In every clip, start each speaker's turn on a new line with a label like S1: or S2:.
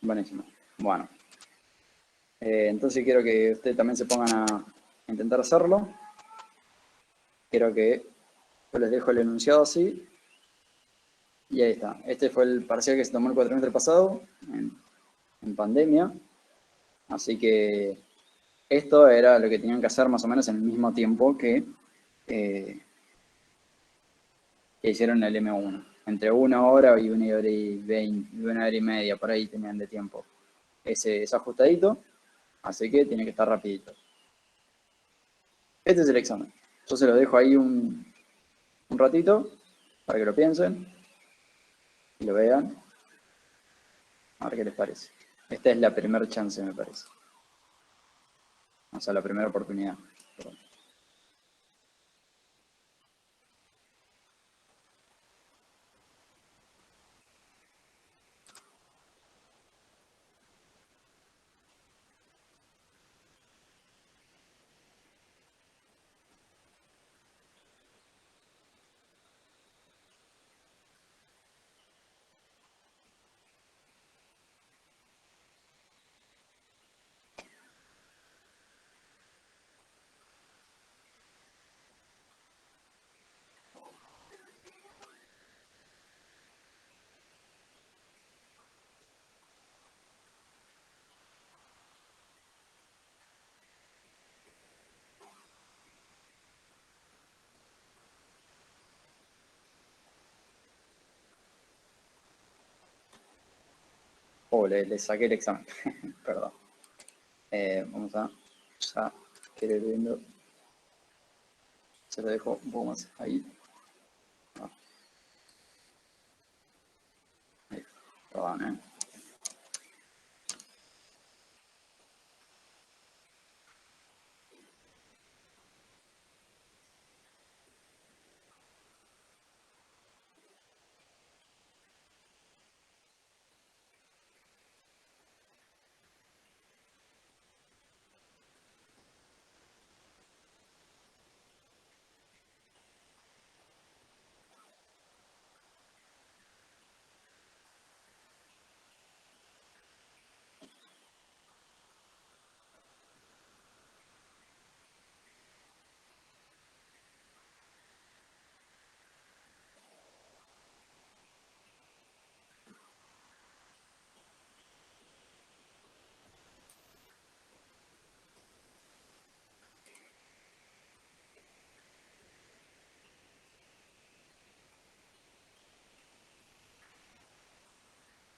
S1: Buenísimo. Bueno, entonces quiero que ustedes también se pongan a intentar hacerlo. Quiero que yo les dejo el enunciado así. Y ahí está. Este fue el parcial que se tomó el cuatrimestre pasado, en pandemia. Así que esto era lo que tenían que hacer más o menos en el mismo tiempo eh, que hicieron el M1. Entre 1 hora y 1 hora y 20, 1 hora y media, por ahí tenían de tiempo. Ese es ajustadito, así que tiene que estar rapidito. Este es el examen. Yo se lo dejo ahí un ratito para que lo piensen y lo vean. A ver qué les parece. Esta es la primera chance, me parece. O sea, la primera oportunidad. Perdón. Oh, le saqué el examen. Perdón. Vamos a ya querer viendo. Se lo dejo un poco más ahí. Ah, ahí. Perdón,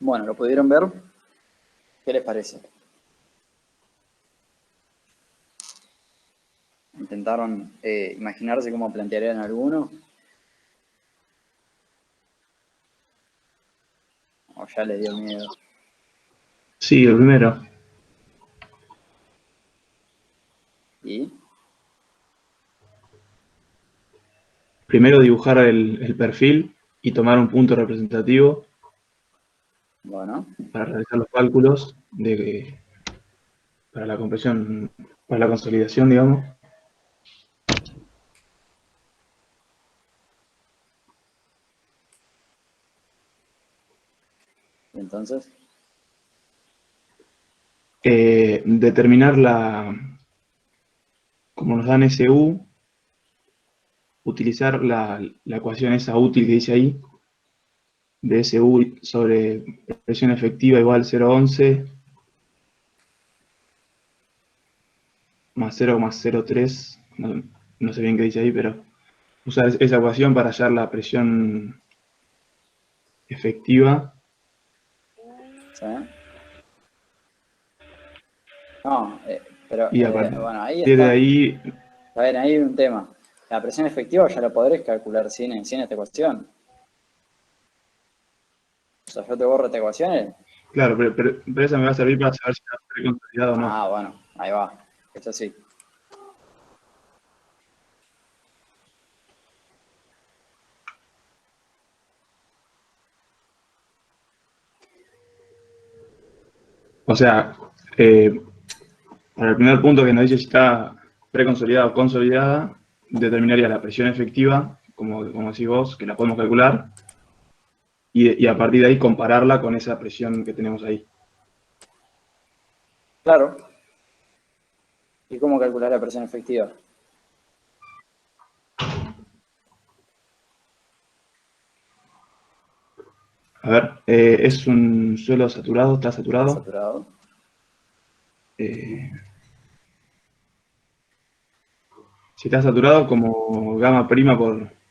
S1: Bueno, ¿lo pudieron ver? ¿Qué les parece? ¿Intentaron imaginarse cómo plantearían alguno? ¿O ya les dio miedo?
S2: Sí, el primero.
S1: ¿Y?
S2: Primero dibujar el perfil y tomar un punto representativo
S1: Bueno,
S2: para realizar los cálculos para la compresión, para la consolidación, digamos.
S1: ¿y entonces?
S2: Determinar como nos dan SU, utilizar la ecuación esa útil que dice ahí, de SU sobre presión efectiva igual 0,11 más 0,03, no sé bien qué dice ahí, pero usar esa ecuación para hallar la presión efectiva.
S1: ¿Sí? No, pero
S2: Y a
S1: bueno, ahí
S2: partir de
S1: está.
S2: ahí,
S1: A ver, ahí hay un tema. La presión efectiva ya la podréis calcular sin esta ecuación. O sea, yo te borro esta ecuación.
S2: claro, pero esa me va a servir para saber si está preconsolidado o no.
S1: Ah, bueno, ahí va. Esto sí.
S2: O sea, para el primer punto que nos dice si está preconsolidada o consolidada, determinaría la presión efectiva, como decís vos, que la podemos calcular, y a partir de ahí compararla con esa presión que tenemos ahí.
S1: Claro. ¿Y cómo calcular la presión efectiva?
S2: A ver, es un suelo saturado, está
S1: Está
S2: saturado.
S1: saturado.
S2: Si está saturado, como gamma prima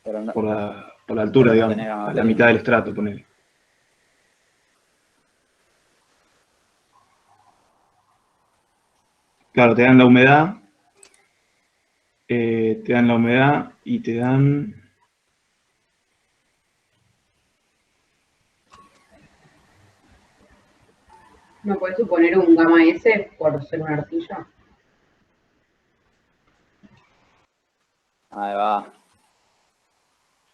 S1: Pero no,
S2: por la altura,
S1: pero no
S2: digamos,
S1: tenés gamma
S2: a la mitad
S1: prima.
S2: del estrato, ponele. Claro, te dan la humedad y te dan...
S3: ¿Me puedes suponer un gamma S por ser una arcilla?
S1: Ahí va.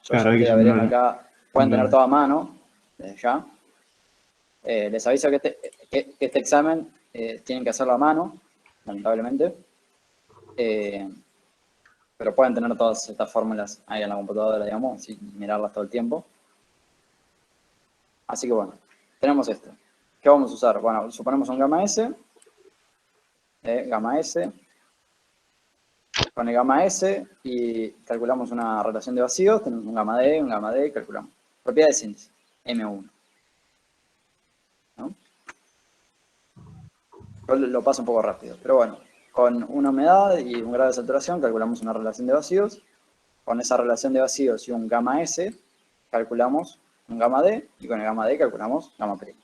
S1: Yo
S2: Claro,
S1: ya
S2: hay que
S1: estoy abriendo
S2: suponer
S1: acá.
S2: un
S1: Pueden tener
S2: gamma.
S1: todo a mano, desde ya. Les aviso que este examen tienen que hacerlo a mano, lamentablemente. Pero pueden tener todas estas fórmulas ahí en la computadora, digamos, y mirarlas todo el tiempo. Así que bueno, tenemos esto. ¿Qué vamos a usar? Bueno, suponemos un gamma S. Gamma S. Con el gamma S y calculamos una relación de vacíos. Tenemos un gamma D y calculamos. Propiedad de síntesis, M1. ¿No? Yo lo paso un poco rápido, pero bueno, con una humedad y un grado de saturación calculamos una relación de vacíos. Con esa relación de vacíos y un gamma S calculamos un gamma D y con el gamma D calculamos gamma prima.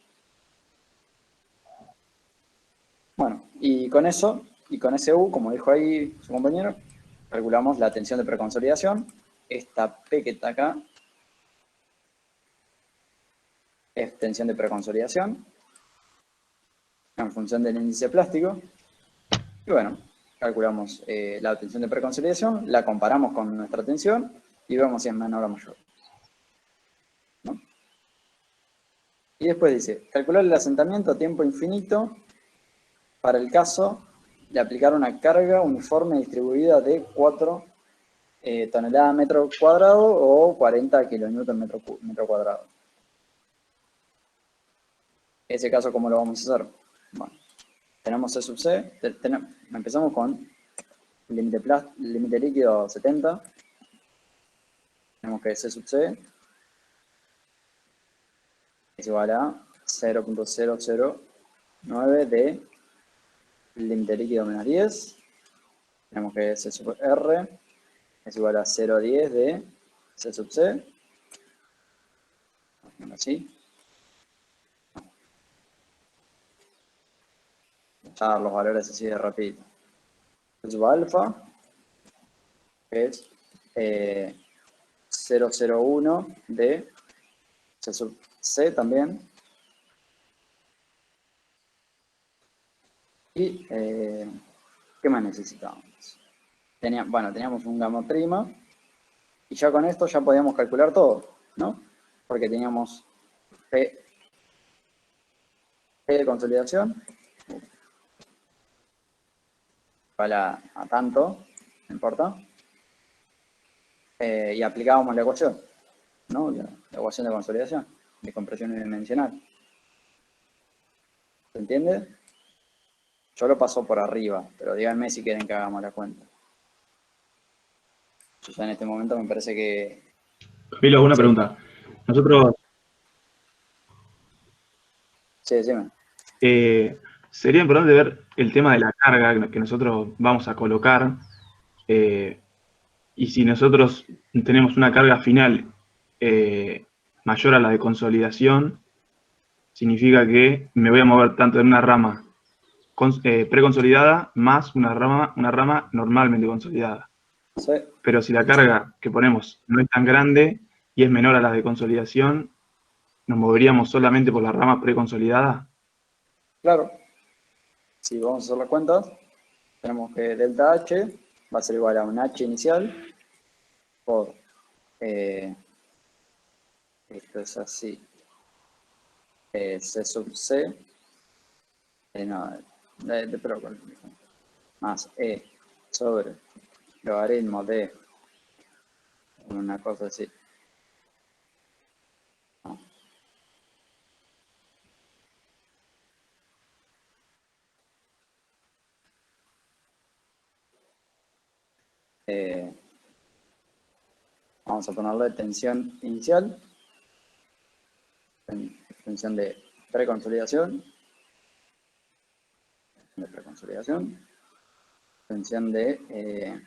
S1: Bueno, y con eso, y con ese U, como dijo ahí su compañero, calculamos la tensión de preconsolidación. Esta P que está acá es tensión de preconsolidación en función del índice plástico. Y bueno, calculamos la tensión de preconsolidación, la comparamos con nuestra tensión y vemos si es menor o mayor. ¿No? Y después dice, calcular el asentamiento a tiempo infinito para el caso de aplicar una carga uniforme distribuida de 4 toneladas metro cuadrado o 40 kilonewton metro cuadrado. Ese caso, ¿cómo lo vamos a hacer? Bueno, tenemos C sub C, empezamos con límite líquido 70, tenemos que C sub C es igual a 0.009 de límite líquido menos 10, tenemos que C sub R es igual a 0.10 de C sub C, así. Echar los valores así de rapidito. C sub alfa es 0.01 de C sub C también. Y ¿qué más necesitábamos? Teníamos un gamma prima y ya con esto ya podíamos calcular todo, ¿no? Porque teníamos P de consolidación, igual a tanto, no importa, y aplicábamos la ecuación, ¿no? La ecuación de consolidación, de compresión unidimensional. ¿Se entiende? Yo lo paso por arriba, pero díganme si quieren que hagamos la cuenta. Yo ya en este momento me parece que...
S2: Camilo, una
S1: Sí,
S2: pregunta. Nosotros,
S1: sí, decime.
S2: sería importante ver el tema de la carga que nosotros vamos a colocar. Y si nosotros tenemos una carga final mayor a la de consolidación, significa que me voy a mover tanto en una rama preconsolidada más una rama normalmente consolidada.
S1: Sí,
S2: Pero si la carga que ponemos no es tan grande y es menor a la de consolidación, nos moveríamos solamente por la rama preconsolidada.
S1: claro. Si vamos a hacer las cuentas, tenemos que delta H va a ser igual a un H inicial por, esto es así, C sub C, no, pero más E sobre logaritmo de una cosa así. No, Vamos a ponerle tensión inicial, tensión de preconsolidación, tensión de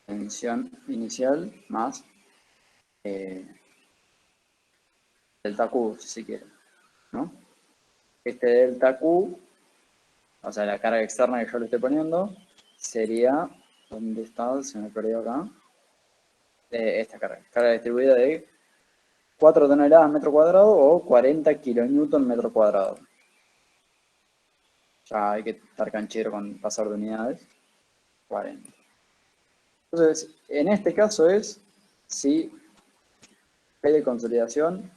S1: tensión inicial más delta Q, si quieren, ¿no? Este delta Q, o sea, la carga externa que yo le estoy poniendo, sería, ¿dónde está? Se me perdió acá. Esta carga distribuida de 4 toneladas metro cuadrado o 40 kilonewton metro cuadrado. Ya hay que estar canchero con pasar de unidades. 40. Entonces, en este caso es si P de consolidación,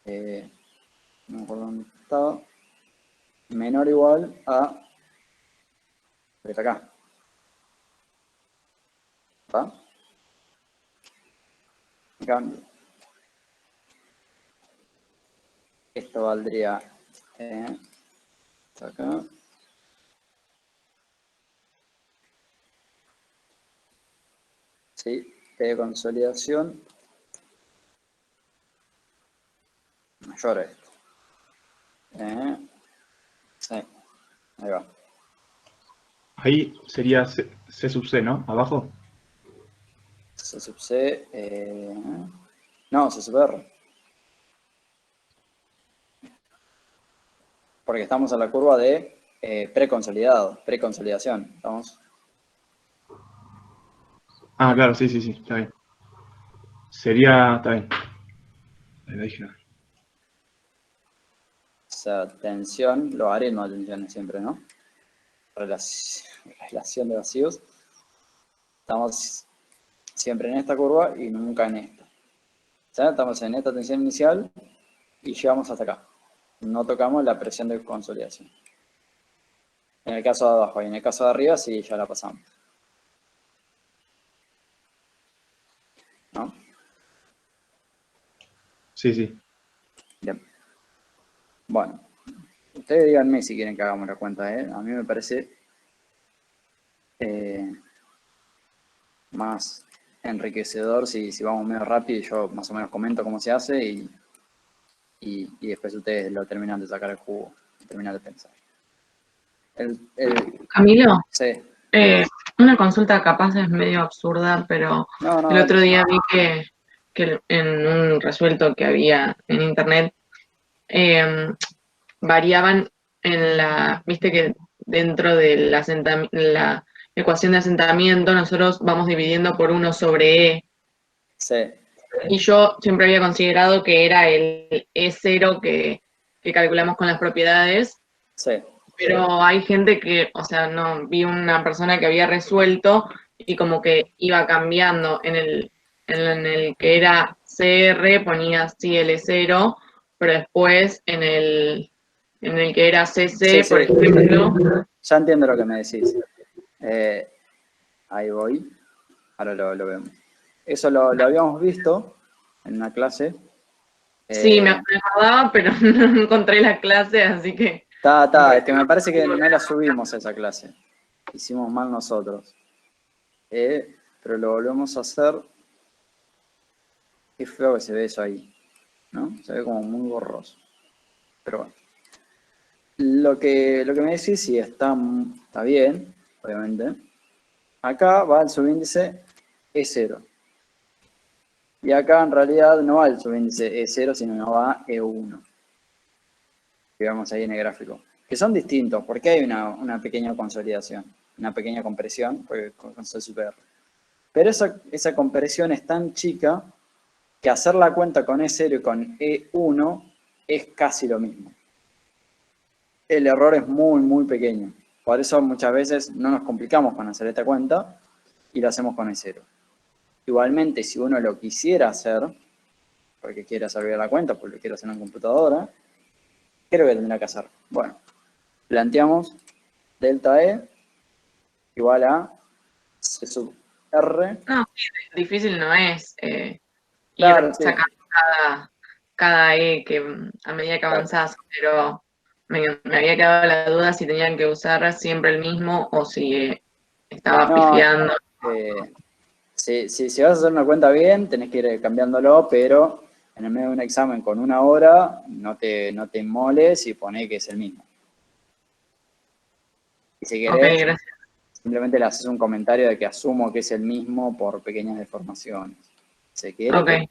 S1: no me acuerdo dónde estaba, menor o igual a, está acá, ¿está? En cambio, esto valdría, está acá, sí, P de consolidación mayor a esto. Sí, ahí va.
S2: Ahí sería C sub C, ¿no? Abajo.
S1: C sub C, no, C sub R. Porque estamos en la curva de preconsolidación. ¿Estamos?
S2: Ah, claro, sí, está bien. Sería, está bien. Ahí la dije.
S1: O sea, tensión, logaritmo de tensiones siempre, ¿no? Relación de vacíos. Estamos siempre en esta curva y nunca en esta. O sea, estamos en esta tensión inicial y llegamos hasta acá. No tocamos la presión de consolidación. En el caso de abajo y en el caso de arriba sí ya la pasamos. ¿No?
S2: Sí.
S1: Bien. Bueno, ustedes díganme si quieren que hagamos la cuenta, ¿eh? A mí me parece más enriquecedor si vamos medio rápido y yo más o menos comento cómo se hace y después ustedes lo terminan de sacar el jugo, terminan de pensar.
S3: Camilo,
S1: Sí.
S3: una consulta capaz es medio absurda, pero
S1: No,
S3: el
S1: dale.
S3: otro día vi que en un resuelto que había en internet variaban viste que dentro de la ecuación de asentamiento nosotros vamos dividiendo por 1 sobre E.
S1: Sí.
S3: Y yo siempre había considerado que era el E0 que calculamos con las propiedades,
S1: Sí.
S3: pero hay gente que, o sea, no, vi una persona que había resuelto y como que iba cambiando en el que era CR ponía sí el E0, pero después en el que era CC,
S1: Sí.
S3: por ejemplo.
S1: Ya entiendo lo que me decís. Ahí voy. Ahora lo vemos. Eso lo habíamos visto en una clase.
S3: Sí, me acordaba, pero no encontré la clase, así que...
S1: Es que me parece que no la subimos a esa clase. Hicimos mal nosotros. Pero lo volvemos a hacer. Qué feo que se ve eso ahí, ¿no? Se ve como muy borroso. Pero bueno. Lo que me decís, sí, está bien, obviamente. Acá va el subíndice E0. Y acá en realidad no va el subíndice E0, sino que va E1. Que vemos ahí en el gráfico. Que son distintos, porque hay una pequeña consolidación, una pequeña compresión, porque con C sub R. Pero esa compresión es tan chica que hacer la cuenta con E0 y con E1 es casi lo mismo. El error es muy pequeño. Por eso muchas veces no nos complicamos con hacer esta cuenta y lo hacemos con E0. Igualmente, si uno lo quisiera hacer, porque quiere hacer bien la cuenta, porque lo quiere hacer en una computadora, creo que tendrá que hacer. Bueno, planteamos delta E igual a C sub R.
S3: No, sí, difícil no es
S1: Claro,
S3: ir
S1: sí.
S3: sacando cada E que a medida que avanzás, pero me había quedado la duda si tenían que usar siempre el mismo o si estaba
S1: No,
S3: pifiando.
S1: si vas a hacer una cuenta bien, tenés que ir cambiándolo, pero en el medio de un examen con 1 hora, no te inmoles y poné que es el mismo. Y si
S3: Ok,
S1: querés,
S3: gracias.
S1: simplemente le haces un comentario de que asumo que es el mismo por pequeñas deformaciones. Se quiere
S3: Ok.
S1: que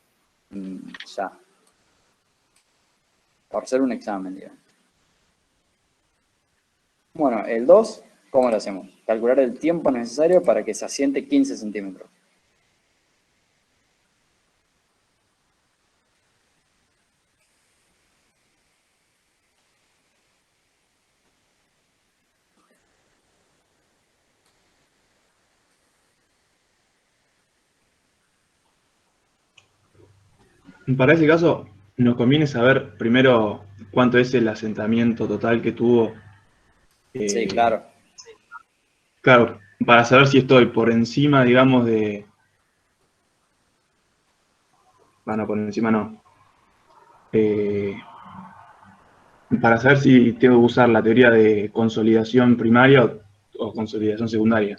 S1: ya. Por ser un examen, digamos. Bueno, el 2, ¿cómo lo hacemos? Calcular el tiempo necesario para que se asiente 15 centímetros.
S2: Para ese caso, nos conviene saber primero cuánto es el asentamiento total que tuvo.
S1: Sí,
S2: eh,
S1: claro.
S2: claro, para saber si estoy por encima, digamos, de... Bueno, por encima no. Eh, para saber si tengo que usar la teoría de consolidación primaria o consolidación secundaria.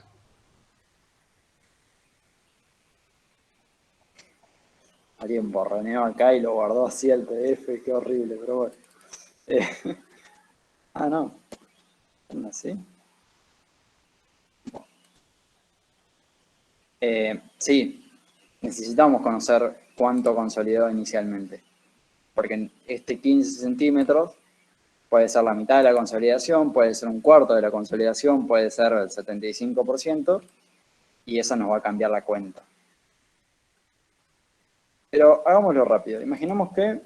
S1: Alguien borroneó acá y lo guardó así el PDF, qué horrible, pero bueno. Eh, no. Así. Sí, necesitamos conocer cuánto consolidó inicialmente. Porque en este 15 centímetros puede ser la mitad de la consolidación, puede ser un cuarto de la consolidación, puede ser el 75%, y eso nos va a cambiar la cuenta. Pero hagámoslo rápido. Imaginemos que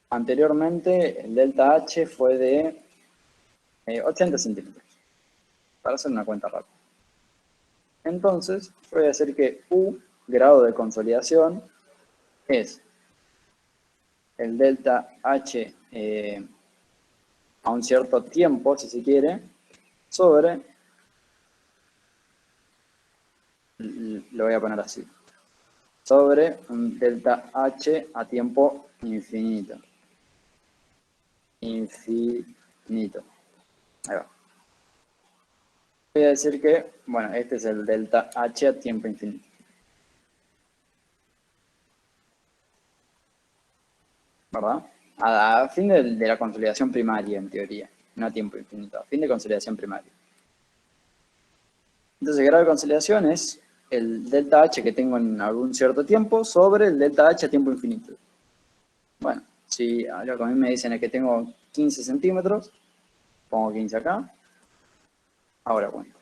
S1: anteriormente el delta H fue de 80 centímetros, para hacer una cuenta rápida. Entonces, voy a decir que U, grado de consolidación, es el delta H a un cierto tiempo, si se quiere, sobre, lo voy a poner así, sobre un delta H a tiempo infinito. Infinito. Ahí va. Voy a decir que, bueno, este es el delta H a tiempo infinito. ¿Verdad? A fin de la consolidación primaria, en teoría, no a tiempo infinito, a fin de consolidación primaria. Entonces, el grado de consolidación es el delta H que tengo en algún cierto tiempo sobre el delta H a tiempo infinito. Bueno, si lo que a mí me dicen es que tengo 15 centímetros, pongo 15 acá, ahora cuento.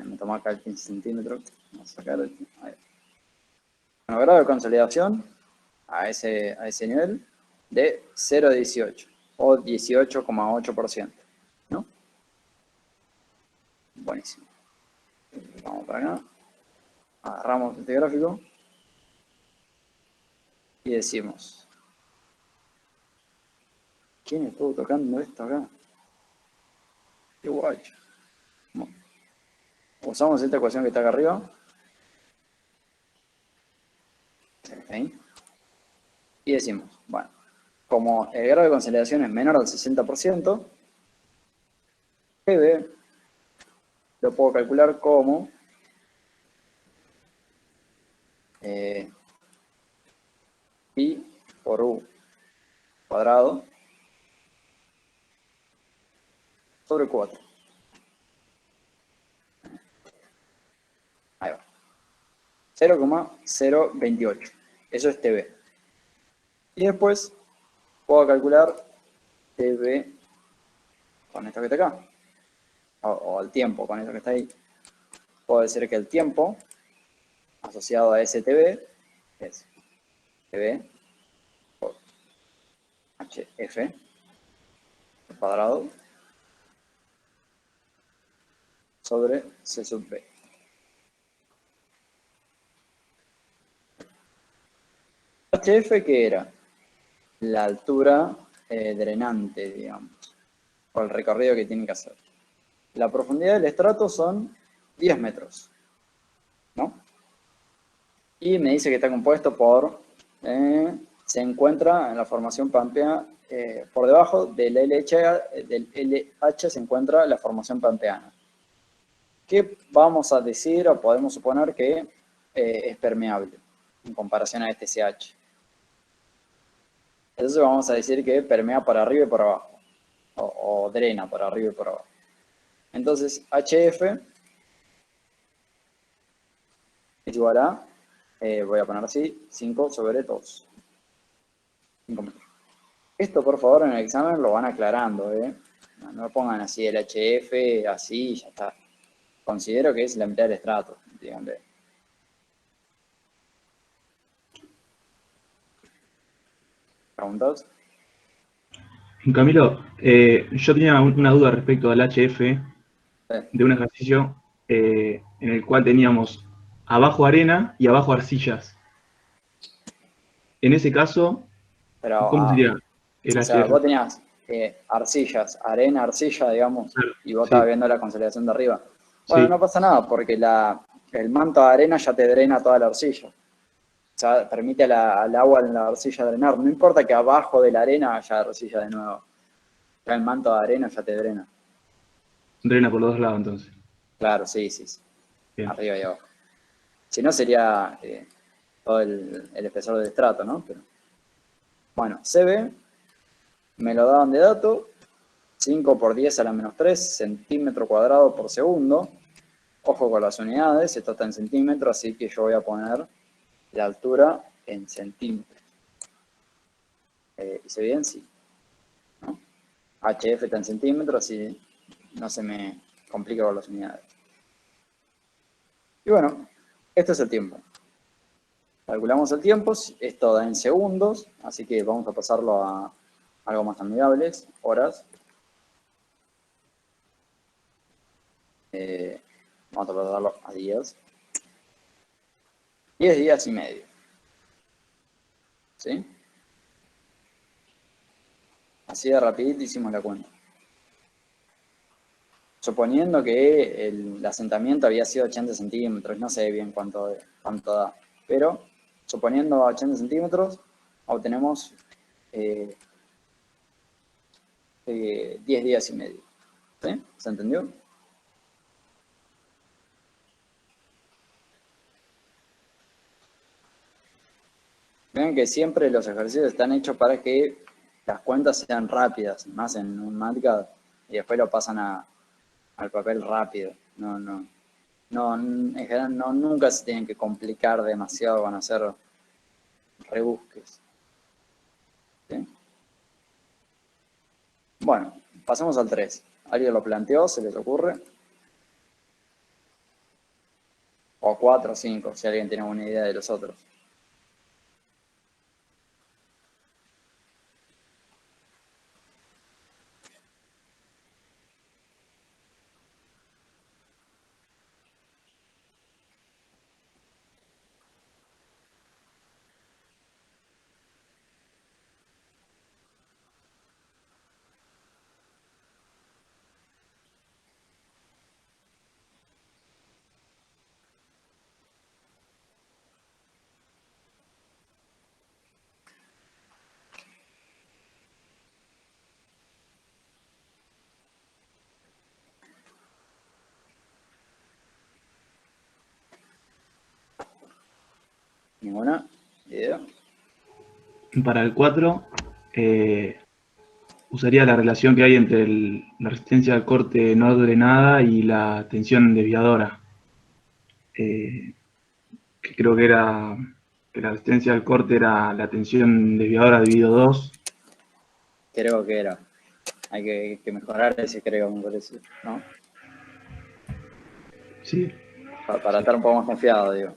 S1: Me tomo acá el 15 centímetros, vamos a sacar el... Ahí. Bueno, grado de consolidación a ese nivel de 0,18 o 18,8%, ¿no? Buenísimo. Vamos para acá, agarramos este gráfico y decimos, ¿quién estuvo tocando esto acá? Qué guay. Bueno, usamos esta ecuación que está acá arriba. ¿Sí? Y decimos, bueno, como el grado de consolidación es menor al 60%, PB lo puedo calcular como pi por u cuadrado sobre 4. Ahí va. 0,028. Eso es TB. Y después puedo calcular TB con esto que está acá. O el tiempo con esto que está ahí. Puedo decir que el tiempo asociado a ese TB es TB por HF al cuadrado sobre C sub B. HF, ¿qué era? La altura drenante, digamos, o el recorrido que tiene que hacer. La profundidad del estrato son 10 metros, ¿no? Y me dice que está compuesto por, se encuentra en la formación pampeana, por debajo del LH se encuentra la formación pampeana. ¿qué vamos a decir o podemos suponer que es permeable en comparación a este CH? Entonces vamos a decir que permea por arriba y por abajo, o drena por arriba y por abajo. Entonces HF es igual a, voy a poner así, 5 sobre 2. 5 metros. Esto, por favor, en el examen lo van aclarando, ¿eh? No pongan así el HF, así, ya está. Considero que es la mitad del estrato, díganle. ¿Preguntas?
S2: Camilo, yo tenía una duda respecto al HF de un ejercicio en el cual teníamos abajo arena y abajo arcillas. En ese caso,
S1: Pero,
S2: ¿cómo sería el
S1: o sea,
S2: HF?
S1: vos tenías arcillas, arena, arcilla, digamos,
S2: Claro,
S1: y vos estabas
S2: sí,
S1: viendo la consolidación de arriba. Bueno, no
S2: sí,
S1: pasa nada, porque el manto de arena ya te drena toda la arcilla. O sea, permite al agua en la arcilla drenar. No importa que abajo de la arena haya arcilla de nuevo. Ya el manto de arena ya te drena.
S2: drena por los dos lados entonces.
S1: Claro, sí, sí, sí.
S2: Bien.
S1: Arriba y abajo. Si no sería todo el espesor del estrato, ¿no? Pero, bueno, CB me lo daban de dato. 5 por 10 a la menos 3 centímetro cuadrado por segundo. Ojo con las unidades, esto está en centímetros, así que yo voy a poner la altura en centímetros. ¿Hice bien? Sí. ¿No? HF está en centímetros, así no se me complica con las unidades. Y bueno, esto es el tiempo. Calculamos el tiempo, esto da en segundos, así que vamos a pasarlo a algo más amigables, horas. Vamos a pasarlo a días. 10 días y medio. ¿Sí? Así de rapidito hicimos la cuenta. Suponiendo que el asentamiento había sido 80 centímetros, no sé bien cuánto da, pero suponiendo 80 centímetros, obtenemos 10 días y medio. ¿Sí? ¿Se entendió? Vean que siempre los ejercicios están hechos para que las cuentas sean rápidas, más en un MATCAD, y después lo pasan al papel rápido. No, en general nunca se tienen que complicar demasiado con hacer rebusques. ¿Sí? Bueno, pasemos al 3. ¿Alguien lo planteó? ¿Se les ocurre? O 4 o 5, si alguien tiene alguna idea de los otros. ¿Ninguna idea?
S2: Para el 4, usaría la relación que hay entre la resistencia al corte no drenada y la tensión desviadora. Que creo que era que la resistencia al corte era la tensión desviadora dividido 2.
S1: Creo que era. Hay que mejorar ese, creo, me parece, ¿no?
S2: Sí,
S1: Para estar un poco más confiado, digo.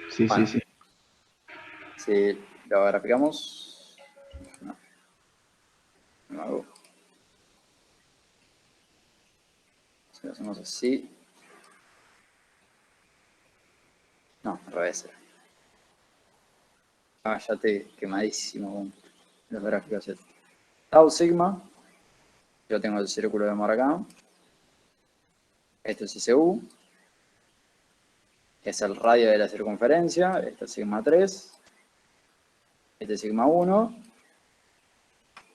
S2: sí,
S1: Bueno,
S2: sí.
S1: si lo graficamos... No, no hago. Si lo hacemos así... No, al revés. Ah, ya te quemadísimo con los gráficos. Tau sigma, yo tengo el círculo de Moore acá. Esto es ICU, que es el radio de la circunferencia. Esto es sigma 3. Este es sigma 1.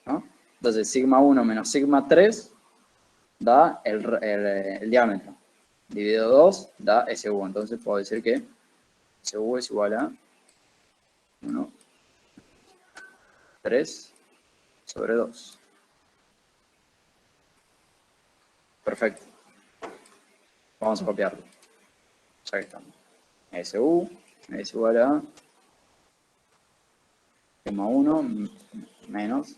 S1: ¿No? Entonces sigma 1 menos sigma 3 da el diámetro. dividido 2 da SU. Entonces puedo decir que SU es igual a 1, 3 sobre 2. Perfecto. Vamos a copiarlo. Ya que estamos. SU es igual a sigma 1 menos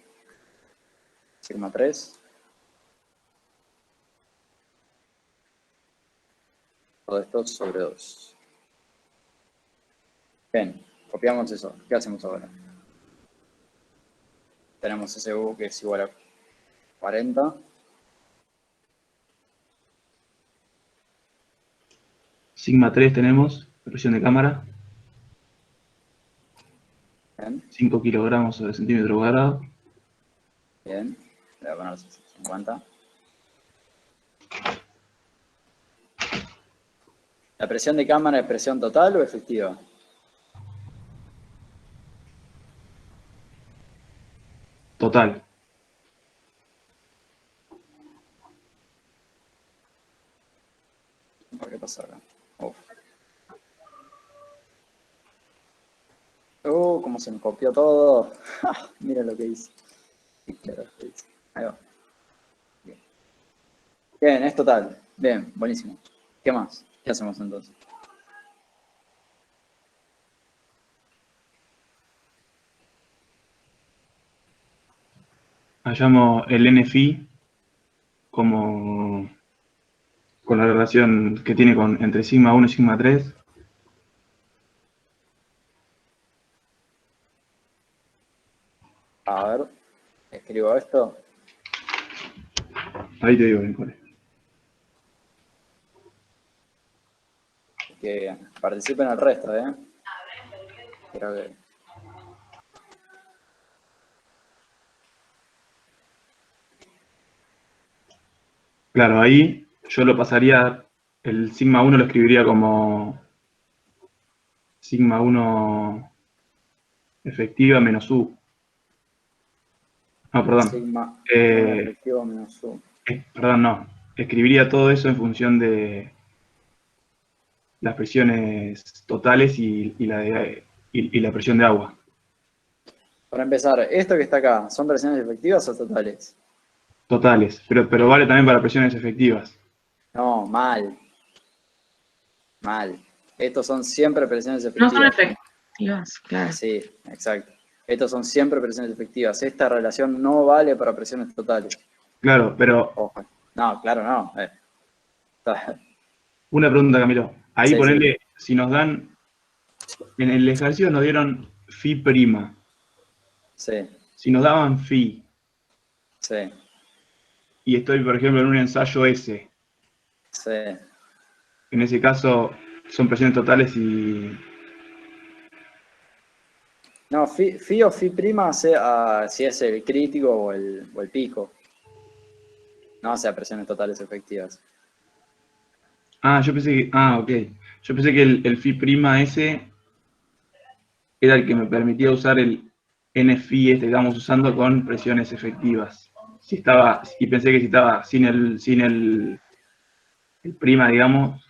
S1: sigma 3. Todo esto sobre 2. Bien, copiamos eso. ¿Qué hacemos ahora? Tenemos SU que es igual a 40.
S2: Sigma 3 tenemos, presión de cámara,
S1: Bien,
S2: 5 kilogramos sobre centímetro cuadrado.
S1: bien. Le voy a poner 50. ¿La presión de cámara es presión total o efectiva?
S2: Total.
S1: ¿Por qué pasa acá? Uf. Cómo se me copió todo. Mira lo que hice. Claro, ahí va. Bien. Bien, es total. Bien, buenísimo. ¿Qué más? ¿Qué hacemos entonces?
S2: Hallamos el NFI como con la relación que tiene entre sigma 1 y sigma 3.
S1: A ver, escribo esto.
S2: Ahí te digo bien cuál es.
S1: Que participen el resto, ¿eh? Creo que...
S2: Claro, ahí yo lo pasaría, el sigma 1 lo escribiría como sigma 1 efectiva menos U. No, perdón.
S1: Sigma 1 efectivo menos U.
S2: Perdón, no. Escribiría todo eso en función de las presiones totales y la presión de agua.
S1: Para empezar, esto que está acá, ¿son presiones efectivas o totales?
S2: Totales, pero vale también para presiones efectivas.
S1: No, mal. Mal. Estos son siempre presiones
S3: No son
S1: efectivas.
S3: efectivas, claro.
S1: Sí, exacto. Estos son siempre presiones efectivas. Esta relación no vale para presiones totales.
S2: Claro, pero
S1: Ojo. No, claro, no.
S2: una pregunta, Camilo. Ahí
S1: Sí, sí,
S2: ponerle, si nos dan, en el ejercicio nos dieron phi prima.
S1: sí,
S2: Si nos daban phi
S1: sí,
S2: y estoy, por ejemplo, en un ensayo S,
S1: sí.
S2: en ese caso son presiones totales y...
S1: No, phi o phi prima sea si es el crítico o el pico. No sea presiones totales efectivas.
S2: Ah, yo pensé que... Ah, ok. Yo pensé que el phi prima S era el que me permitía usar el NFI este que estamos usando con presiones efectivas. Si estaba, y pensé que si estaba el prima, digamos,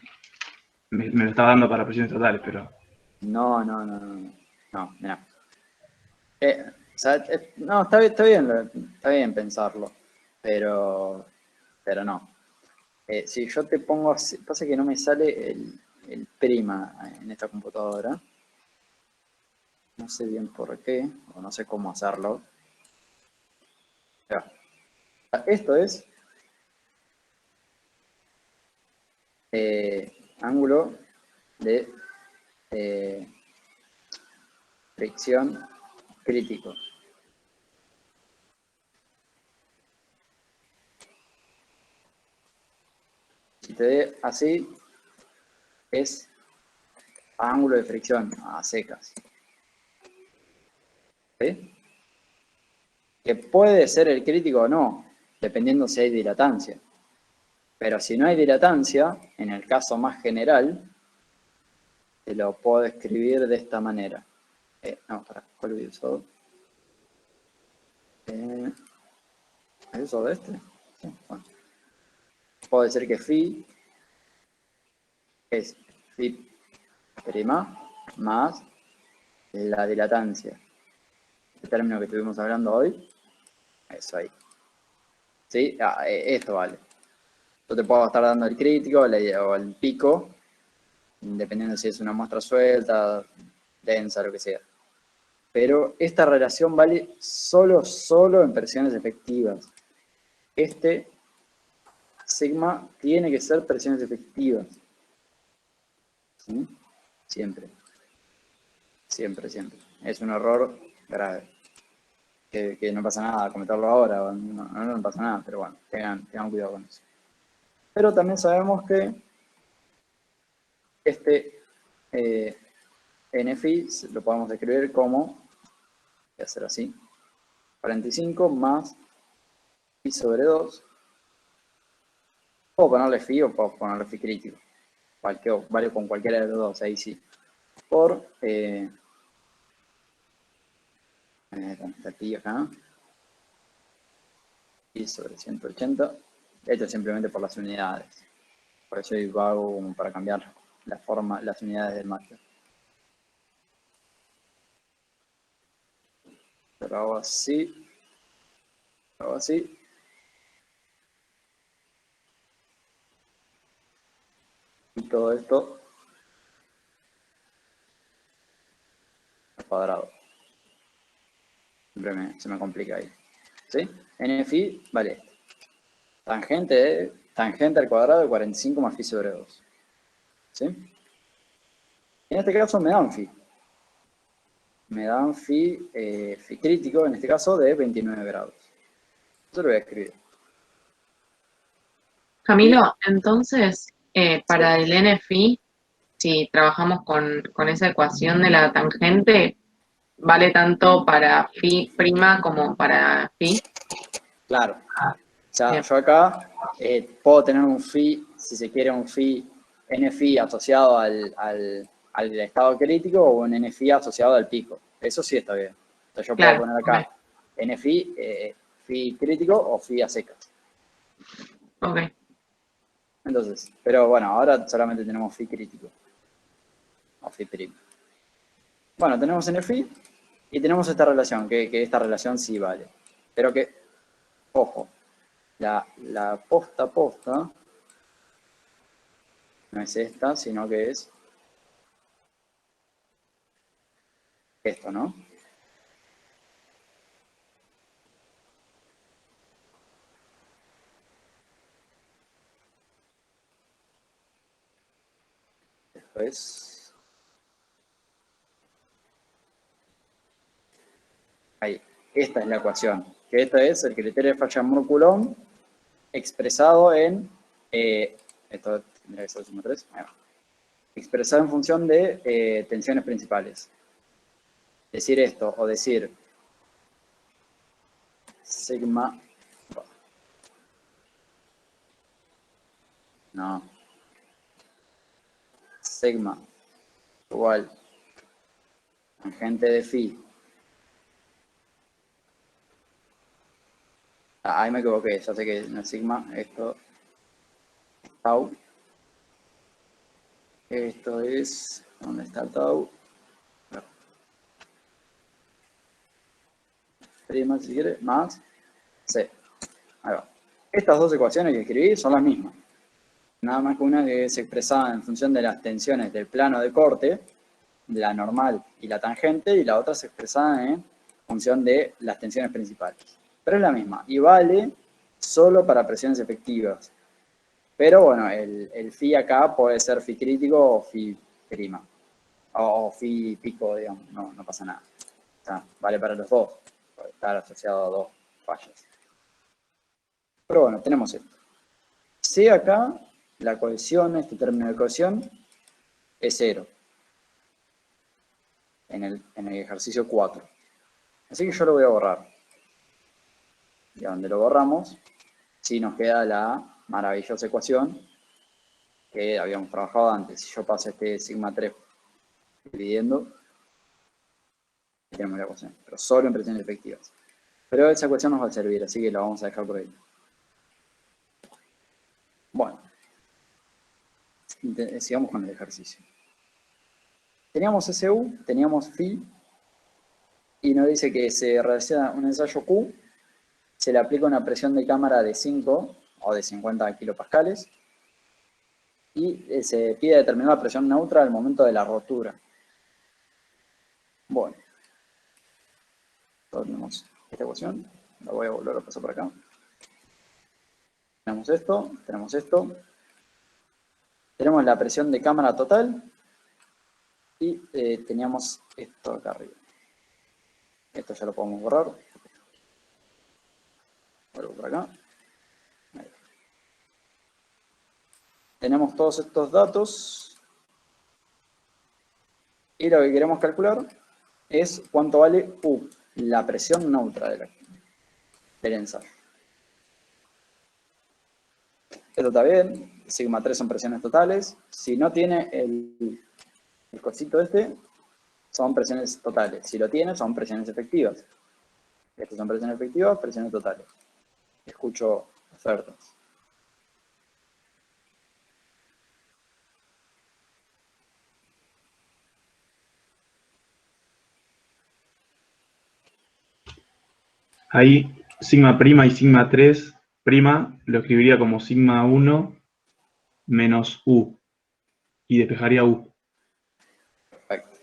S2: me lo estaba dando para presiones totales, pero...
S1: No, no, no, no, no. No, mira. O sea, no, está bien pensarlo, pero no. Si yo te pongo así, pasa que no me sale el prima en esta computadora. No sé bien por qué, o no sé cómo hacerlo. Ya. Esto es ángulo de fricción crítico. Si te dé así, es ángulo de fricción a secas. ¿Sí? Que puede ser el crítico o no, dependiendo si hay dilatancia. Pero si no hay dilatancia, en el caso más general, te lo puedo escribir de esta manera. No, para, ¿cuál hubiera usado? ¿Es usado este? Sí, bueno. Puedo decir que phi es phi' más la dilatancia. Este término que estuvimos hablando hoy, eso ahí. ¿Sí? Esto vale. Yo te puedo estar dando el crítico o el pico, dependiendo si es una muestra suelta, densa, lo que sea. Pero esta relación vale solo en presiones efectivas. Este sigma tiene que ser presiones efectivas. ¿Sí? Siempre. Siempre, siempre. Es un error grave. Que no pasa nada cometerlo ahora, no pasa nada, pero bueno, tengan cuidado con eso. Pero también sabemos que este NFI lo podemos escribir como, voy a hacer así, 45 más phi sobre 2. Puedo ponerle phi o puedo ponerle phi crítico. Vale con cualquiera de los dos, ahí sí. Por, está pi acá, phi sobre 180. Esto es simplemente por las unidades. Por eso yo hago como para cambiar la forma, las unidades del máster. Lo hago así. Lo hago así. Y todo esto al cuadrado. Siempre se me complica ahí. ¿Sí? NFI vale esto. Tangente al cuadrado de 45 más phi sobre 2. ¿Sí? En este caso me dan phi. Me dan phi crítico, en este caso, de 29 grados. Eso lo voy a escribir.
S3: Camilo, entonces, para el NFI, si trabajamos con esa ecuación de la tangente, ¿vale tanto para phi prima como para phi?
S1: Claro. O sea,
S3: Bien.
S1: yo acá puedo tener un phi, si se quiere, un phi NFI asociado al estado crítico o un NFI asociado al pico. Eso sí está bien. Entonces yo puedo
S3: Claro,
S1: poner acá NFI, phi crítico o phi a secas.
S3: ok.
S1: Entonces, pero bueno, ahora solamente tenemos phi crítico. O phi primo. Bueno, tenemos NFI y tenemos esta relación, que esta relación sí vale. Pero que, ojo, la posta no es esta, sino que es esto, ¿no? Esto es... Ahí, esta es la ecuación. Que esto es el criterio de Fasham-Coulomb expresado en... esto tendría que ser suma 3. Expresado en función de tensiones principales. Decir esto o decir sigma... No. Sigma igual tangente de phi. Ahí me equivoqué, ya sé que en el sigma esto es tau. Esto es, ¿dónde está tau? Prima, si quiere, más C. Ahí va. Estas dos ecuaciones que escribí son las mismas. Nada más que una que se expresaba en función de las tensiones del plano de corte, la normal y la tangente, y la otra se expresaba en función de las tensiones principales. Pero es la misma, y vale solo para presiones efectivas. Pero bueno, el phi acá puede ser phi crítico o phi prima. O phi pico, digamos, no pasa nada. O sea, vale para los dos, puede estar asociado a dos fallas. Pero bueno, tenemos esto. C acá, la cohesión, este término de cohesión, es 0. En el ejercicio 4. Así que yo lo voy a borrar. Y a donde lo borramos, sí nos queda la maravillosa ecuación que habíamos trabajado antes. Si yo paso este sigma 3 dividiendo, tenemos la ecuación, pero solo en presiones efectivas. Pero esa ecuación nos va a servir, así que la vamos a dejar por ahí. Bueno. sigamos con el ejercicio. Teníamos SU, teníamos Phi, y nos dice que se realiza un ensayo Q, se le aplica una presión de cámara de 5 o de 50 kilopascales, y se pide determinar la presión neutra al momento de la rotura. Bueno, tenemos esta ecuación, la voy a volver a pasar por acá. Tenemos esto, tenemos esto. Tenemos la presión de cámara total y teníamos esto acá arriba. Esto ya lo podemos borrar. Vuelvo por acá. Tenemos todos estos datos y lo que queremos calcular es cuánto vale U, la presión neutra del ensayo. Esto está bien, sigma 3 son presiones totales. Si no tiene el cosito este, son presiones totales. Si lo tiene, son presiones efectivas. Estas son presiones efectivas, presiones totales. Escucho ofertas.
S2: Ahí sigma prima y sigma 3 prima lo escribiría como sigma 1 menos U y despejaría U.
S1: Perfecto.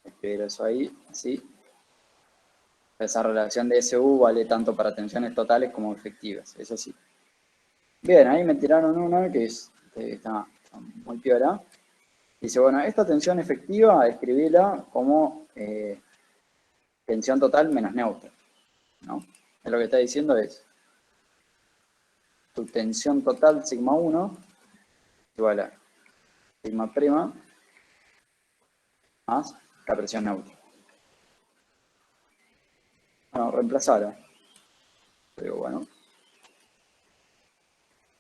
S1: Escribir eso ahí, sí. Esa relación de SU vale tanto para tensiones totales como efectivas, eso sí. Bien, ahí me tiraron una que está muy piola. Dice, bueno, esta tensión efectiva, escribíla como tensión total menos neutra, ¿no? Lo que está diciendo es, tu tensión total sigma 1 igual a sigma prima más la presión neutra. Bueno, reemplazarla. Pero bueno,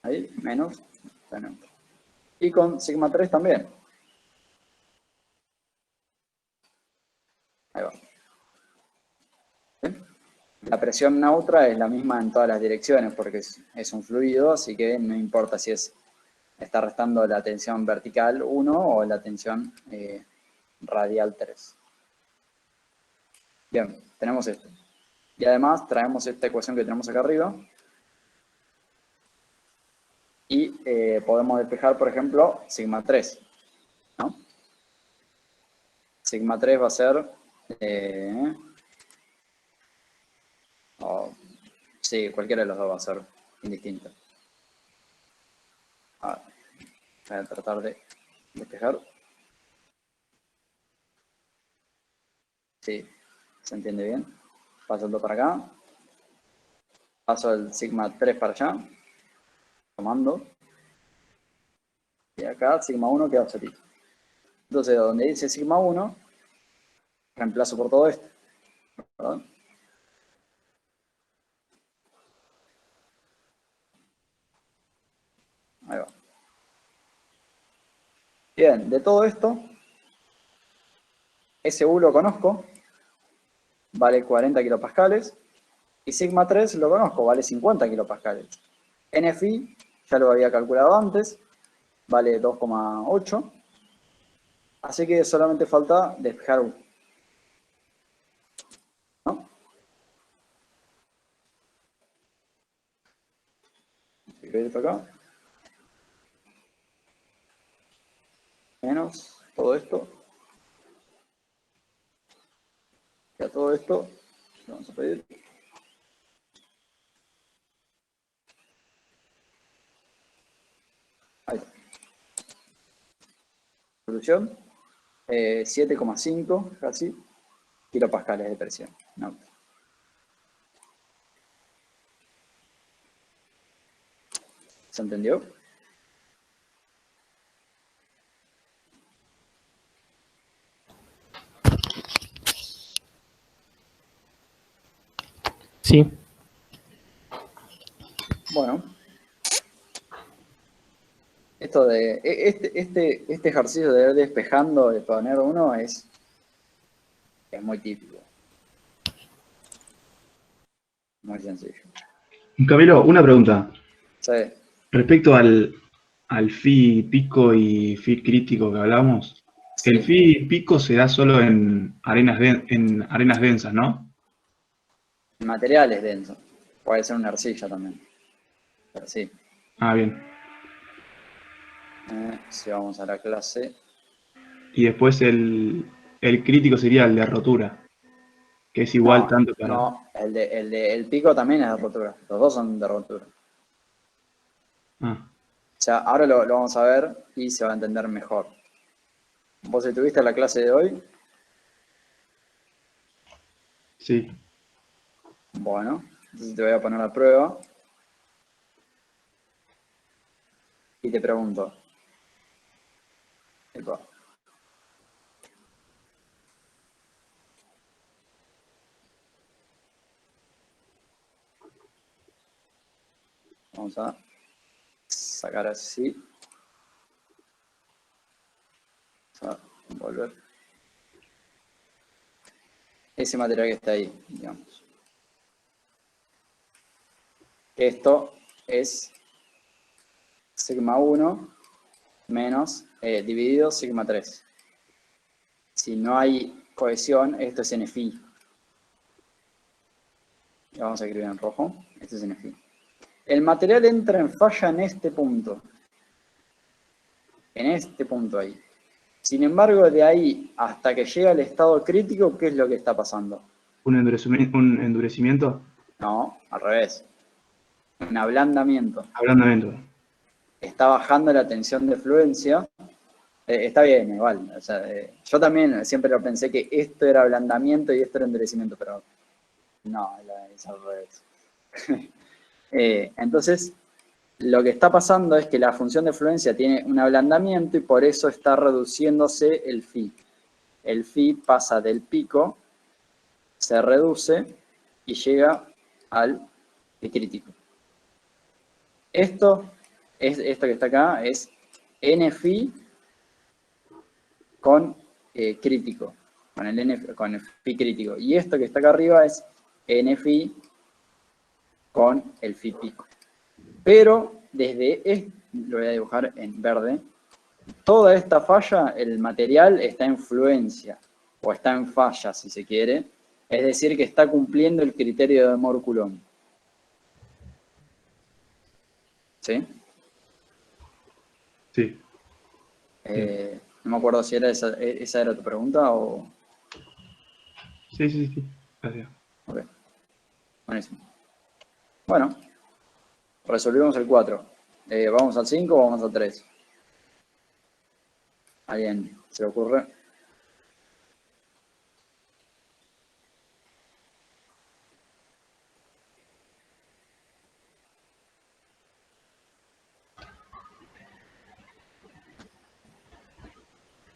S1: ahí menos la neutra. Y con sigma 3 también. Ahí va. ¿Bien? La presión neutra es la misma en todas las direcciones porque es un fluido, así que no importa si está restando la tensión vertical 1 o la tensión radial 3. Bien, tenemos esto. Y además traemos esta ecuación que tenemos acá arriba. Y podemos despejar, por ejemplo, sigma 3. ¿No? Sigma 3 va a ser... sí, cualquiera de los dos va a ser indistinto. Voy a tratar de despejar. Sí, se entiende bien. Paso el 2 para acá. Paso el sigma 3 para allá. Tomando. Y acá sigma 1 queda solito. Entonces, donde dice sigma 1, reemplazo por todo esto. ¿Verdad? Ahí va. Bien, de todo esto, SU lo conozco, vale 40 kilopascales, y sigma 3 lo conozco, vale 50 kilopascales. NFI, ya lo había calculado antes, vale 2,8, así que solamente falta despejar U. ¿No? Escribir esto acá. Menos todo esto. Y a todo esto le vamos a pedir. Ahí está. Solución. 7,5 casi kilopascales de presión. No. ¿Se entendió?
S4: Sí.
S1: Bueno. Esto de este ejercicio de ir despejando, de poner uno, es muy típico. Muy sencillo.
S2: Camilo, una pregunta.
S1: Sí.
S2: Respecto al phi pico y phi crítico que hablamos, el
S1: Sí.
S2: phi pico se da solo en arenas densas, ¿no?
S1: El material es denso. Puede ser una arcilla también. Pero sí.
S2: Ah, bien.
S1: Si vamos a la clase.
S2: Y después el crítico sería el de rotura, que es igual
S1: No,
S2: tanto para...
S1: no. El pico también es de rotura. Los dos son de rotura.
S2: Ah,
S1: O sea, ahora lo vamos a ver y se va a entender mejor. ¿Vos estuviste en la clase de hoy?
S2: sí.
S1: Bueno, entonces te voy a poner a prueba y te pregunto. Epa. Vamos a sacar así. Vamos a volver. Ese material que está ahí, digamos. Esto es sigma 1 menos dividido sigma 3. Si no hay cohesión, esto es NFi. Lo vamos a escribir en rojo. Esto es NFi. El material entra en falla en este punto. En este punto ahí. Sin embargo, de ahí hasta que llega al estado crítico, ¿qué es lo que está pasando?
S2: ¿Un endurecimiento?
S1: No, al revés. Un ablandamiento.
S2: Ablandamiento.
S1: Está bajando la tensión de fluencia. Está bien, igual. O sea, yo también siempre lo pensé que esto era ablandamiento y esto era endurecimiento, pero no, es al revés. Entonces, lo que está pasando es que la función de fluencia tiene un ablandamiento y por eso está reduciéndose el phi. El phi pasa del pico, se reduce y llega al crítico. Esto que está acá es NFi con crítico, con el phi crítico. Y esto que está acá arriba es NFi con el phi pico. Pero desde lo voy a dibujar en verde, toda esta falla, el material está en fluencia, o está en falla si se quiere, es decir que está cumpliendo el criterio de Mohr-Coulomb. ¿Sí?
S2: Sí.
S1: No me acuerdo si era esa era tu pregunta o...
S2: Sí. Gracias.
S1: Ok, buenísimo. Bueno, resolvimos el 4. ¿Vamos al 5 o vamos al 3? ¿Alguien se le ocurre?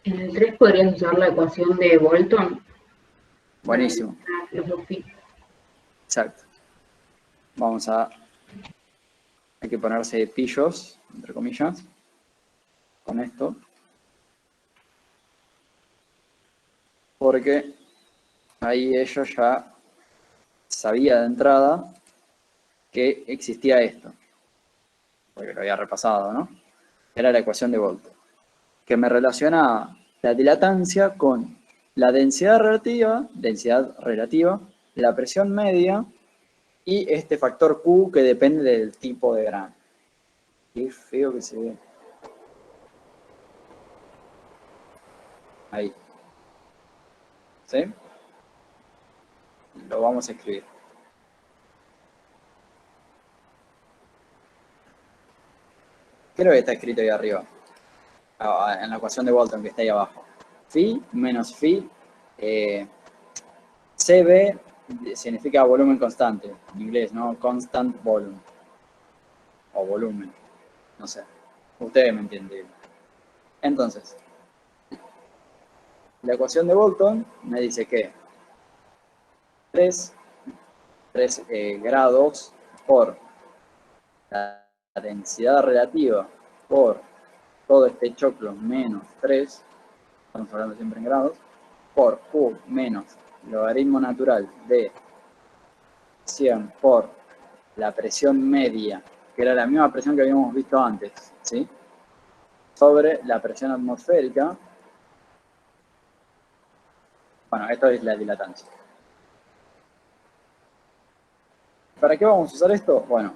S4: En el 3 podrías usar la ecuación de Bolton.
S1: Buenísimo.
S4: Los dos phi.
S1: Exacto. Hay que ponerse pillos, entre comillas, con esto. Porque ahí ellos ya sabía de entrada que existía esto. Porque lo había repasado, ¿no? Era la ecuación de Bolton, que me relaciona la dilatancia con la densidad relativa, la presión media y este factor Q que depende del tipo de grano. Qué feo que se ve. Ahí. ¿Sí? Lo vamos a escribir. Creo que está escrito ahí arriba. En la ecuación de Bolton que está ahí abajo. Phi menos phi. CB significa volumen constante. En inglés, ¿no? Constant volume. O volumen. No sé. Ustedes me entienden. Entonces, la ecuación de Bolton me dice que 3 grados por la densidad relativa por todo este choclo menos 3, estamos hablando siempre en grados, por Q menos logaritmo natural de 100 por la presión media, que era la misma presión que habíamos visto antes, ¿sí? Sobre la presión atmosférica. Bueno, esto es la dilatancia. ¿Para qué vamos a usar esto? Bueno,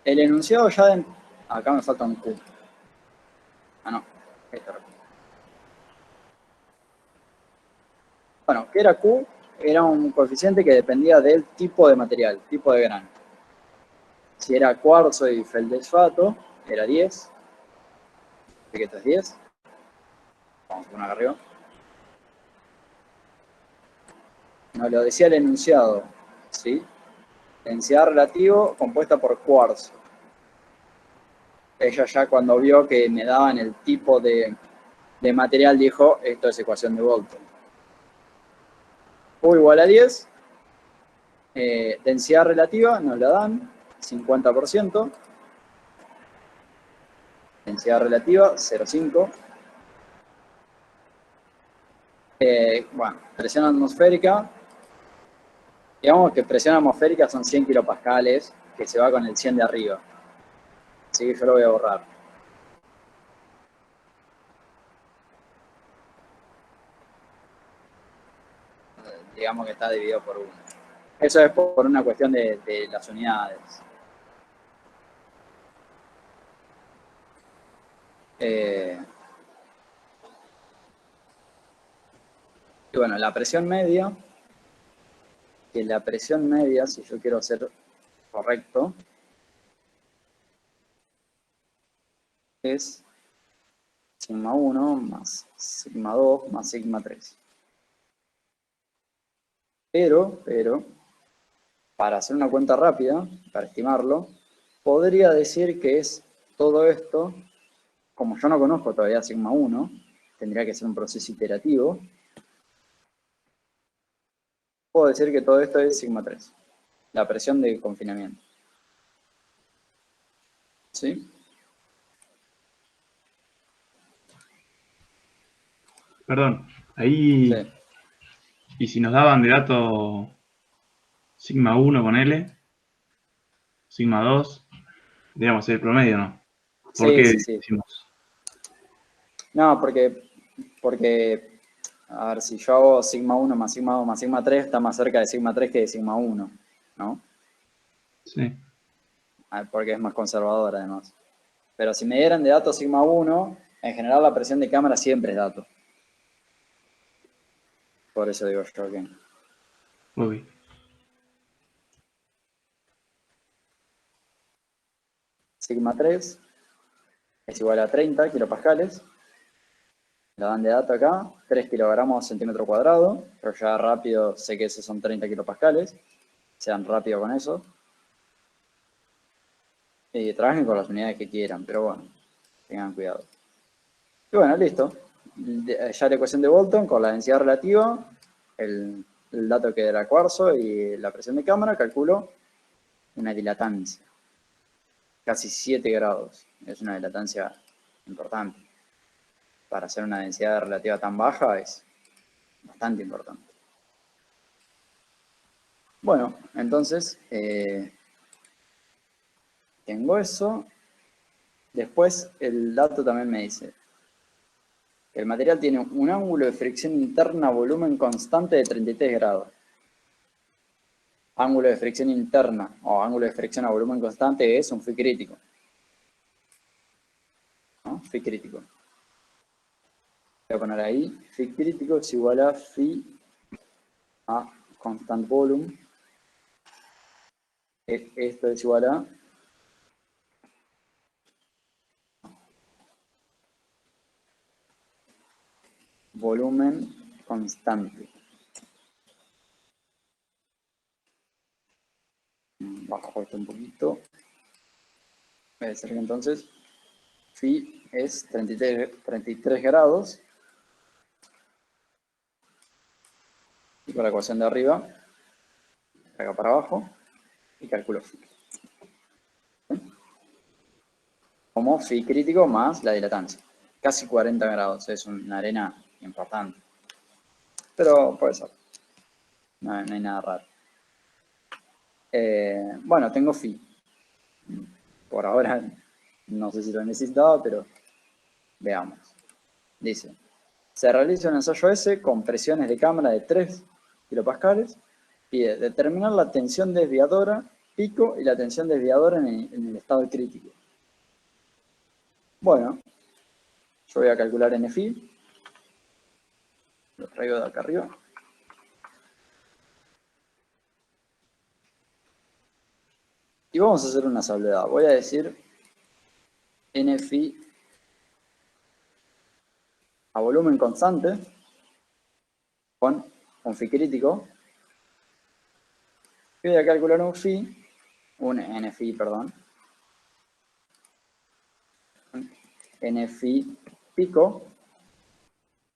S1: el enunciado ya de... Acá me falta un Q. Ah, no. Esto. Bueno, ¿qué era Q? Era un coeficiente que dependía del tipo de material, tipo de grano. Si era cuarzo y feldesfato, era 10. Así que esto es 10. Vamos a poner arriba. Nos lo decía el enunciado, ¿sí? Densidad relativo compuesta por cuarzo. Ella ya cuando vio que me daban el tipo de material dijo, esto es ecuación de Bolton. U igual a 10. Densidad relativa nos la dan, 50%. Densidad relativa, 0,5. Bueno, presión atmosférica. Digamos que presión atmosférica son 100 kilopascales, que se va con el 100 de arriba. Así que yo lo voy a borrar. Digamos que está dividido por 1. Eso es por una cuestión de las unidades. Y bueno, la presión media, que la presión media, si yo quiero ser correcto, es sigma 1 más sigma 2 más sigma 3. Pero, para hacer una cuenta rápida, para estimarlo, podría decir que es todo esto, como yo no conozco todavía sigma 1, tendría que ser un proceso iterativo, puedo decir que todo esto es sigma 3, la presión de confinamiento. ¿Sí?
S2: Perdón, ahí,
S1: Sí.
S2: y si nos daban de dato sigma 1 con L, sigma 2, digamos el promedio, ¿no? ¿Por
S1: Sí,
S2: qué
S1: sí, sí.
S2: decimos?
S1: No, porque, a ver, si yo hago sigma 1 más sigma 2 más sigma 3, está más cerca de sigma 3 que de sigma 1, ¿no?
S2: Sí.
S1: Porque es más conservador además. Pero si me dieran de dato sigma 1, en general la presión de cámara siempre es dato. Por eso digo yo que...
S2: Ok.
S1: Sigma 3 es igual a 30 kilopascales. La dan de dato acá, 3 kilogramos centímetro cuadrado. Pero ya rápido sé que esos son 30 kilopascales. Sean rápido con eso. Y trabajen con las unidades que quieran, pero bueno, tengan cuidado. Y bueno, listo. Ya la ecuación de Bolton con la densidad relativa, el dato que era cuarzo y la presión de cámara, calculo una dilatancia. Casi 7 grados. Es una dilatancia importante. Para hacer una densidad relativa tan baja es bastante importante. Bueno, entonces tengo eso. Después el dato también me dice que el material tiene un ángulo de fricción interna a volumen constante de 33 grados. Ángulo de fricción interna o ángulo de fricción a volumen constante es un phi crítico. ¿No? Phi crítico. Voy a poner ahí, phi crítico es igual a phi a constant volume. Esto es igual a volumen constante. Bajo esto un poquito. Voy a decir que entonces phi es 33 grados. Y con la ecuación de arriba, de acá para abajo, y calculo phi. Como phi crítico más la dilatancia. Casi 40 grados, es una arena importante. Pero puede ser. No hay nada raro. Bueno, tengo phi. Por ahora no sé si lo necesitaba, pero veamos. Dice, se realiza un ensayo S con presiones de cámara de 3 kilopascales y determinar la tensión desviadora pico y la tensión desviadora en el estado crítico. Bueno, yo voy a calcular NFI. Lo traigo de acá arriba. Y vamos a hacer una salvedad. Voy a decir NFI a volumen constante con un phi crítico. Y voy a calcular un NFI, perdón. Un NFI pico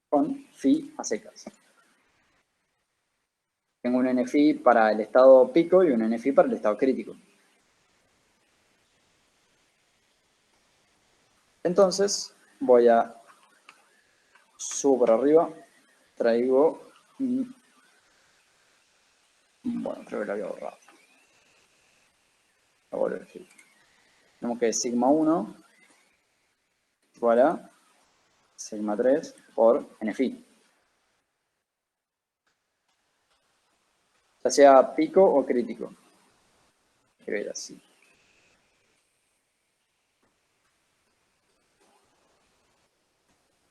S1: con phi a secas. Tengo un NFI para el estado pico y un NFI para el estado crítico. Entonces, voy a subo por arriba, traigo, bueno, creo que lo había borrado. Lo vuelvo a decir. Tenemos que sigma 1 igual a sigma 3 por NFI. Ya sea pico o crítico. Quiero ir así.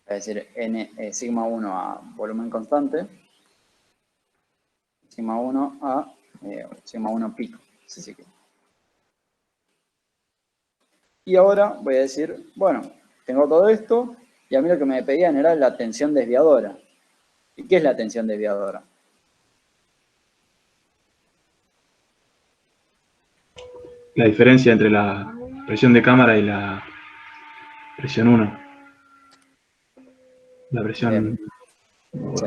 S1: Es decir, sigma 1 a volumen constante, sigma 1 a sigma 1 pico, si se quiere. Y ahora voy a decir, bueno, tengo todo esto y a mí lo que me pedían era la tensión desviadora. ¿Y qué es la tensión desviadora?
S2: La diferencia entre la presión de cámara y la presión 1. La presión...
S1: Sí.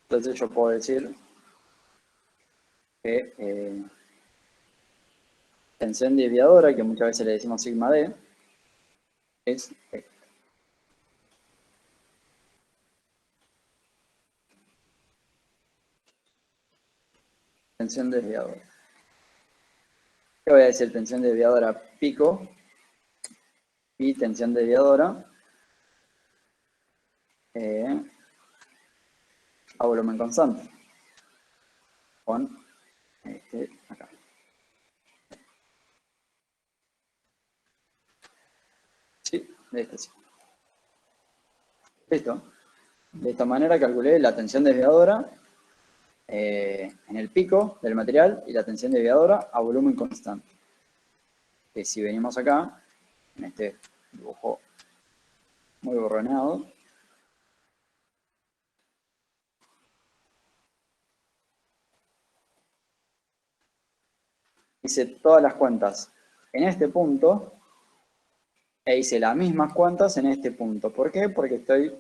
S1: Entonces yo puedo decir que tensión desviadora, que muchas veces le decimos sigma D, es esta. Tensión desviadora. ¿Qué voy a decir? Tensión desviadora pico y tensión desviadora a volumen constante. Con este acá. Sí, de este sí. Listo. De esta manera calculé la tensión desviadora en el pico del material y la tensión desviadora a volumen constante. Que si venimos acá, en este dibujo muy borroneado, hice todas las cuentas en este punto e hice las mismas cuentas en este punto. ¿Por qué? Porque estoy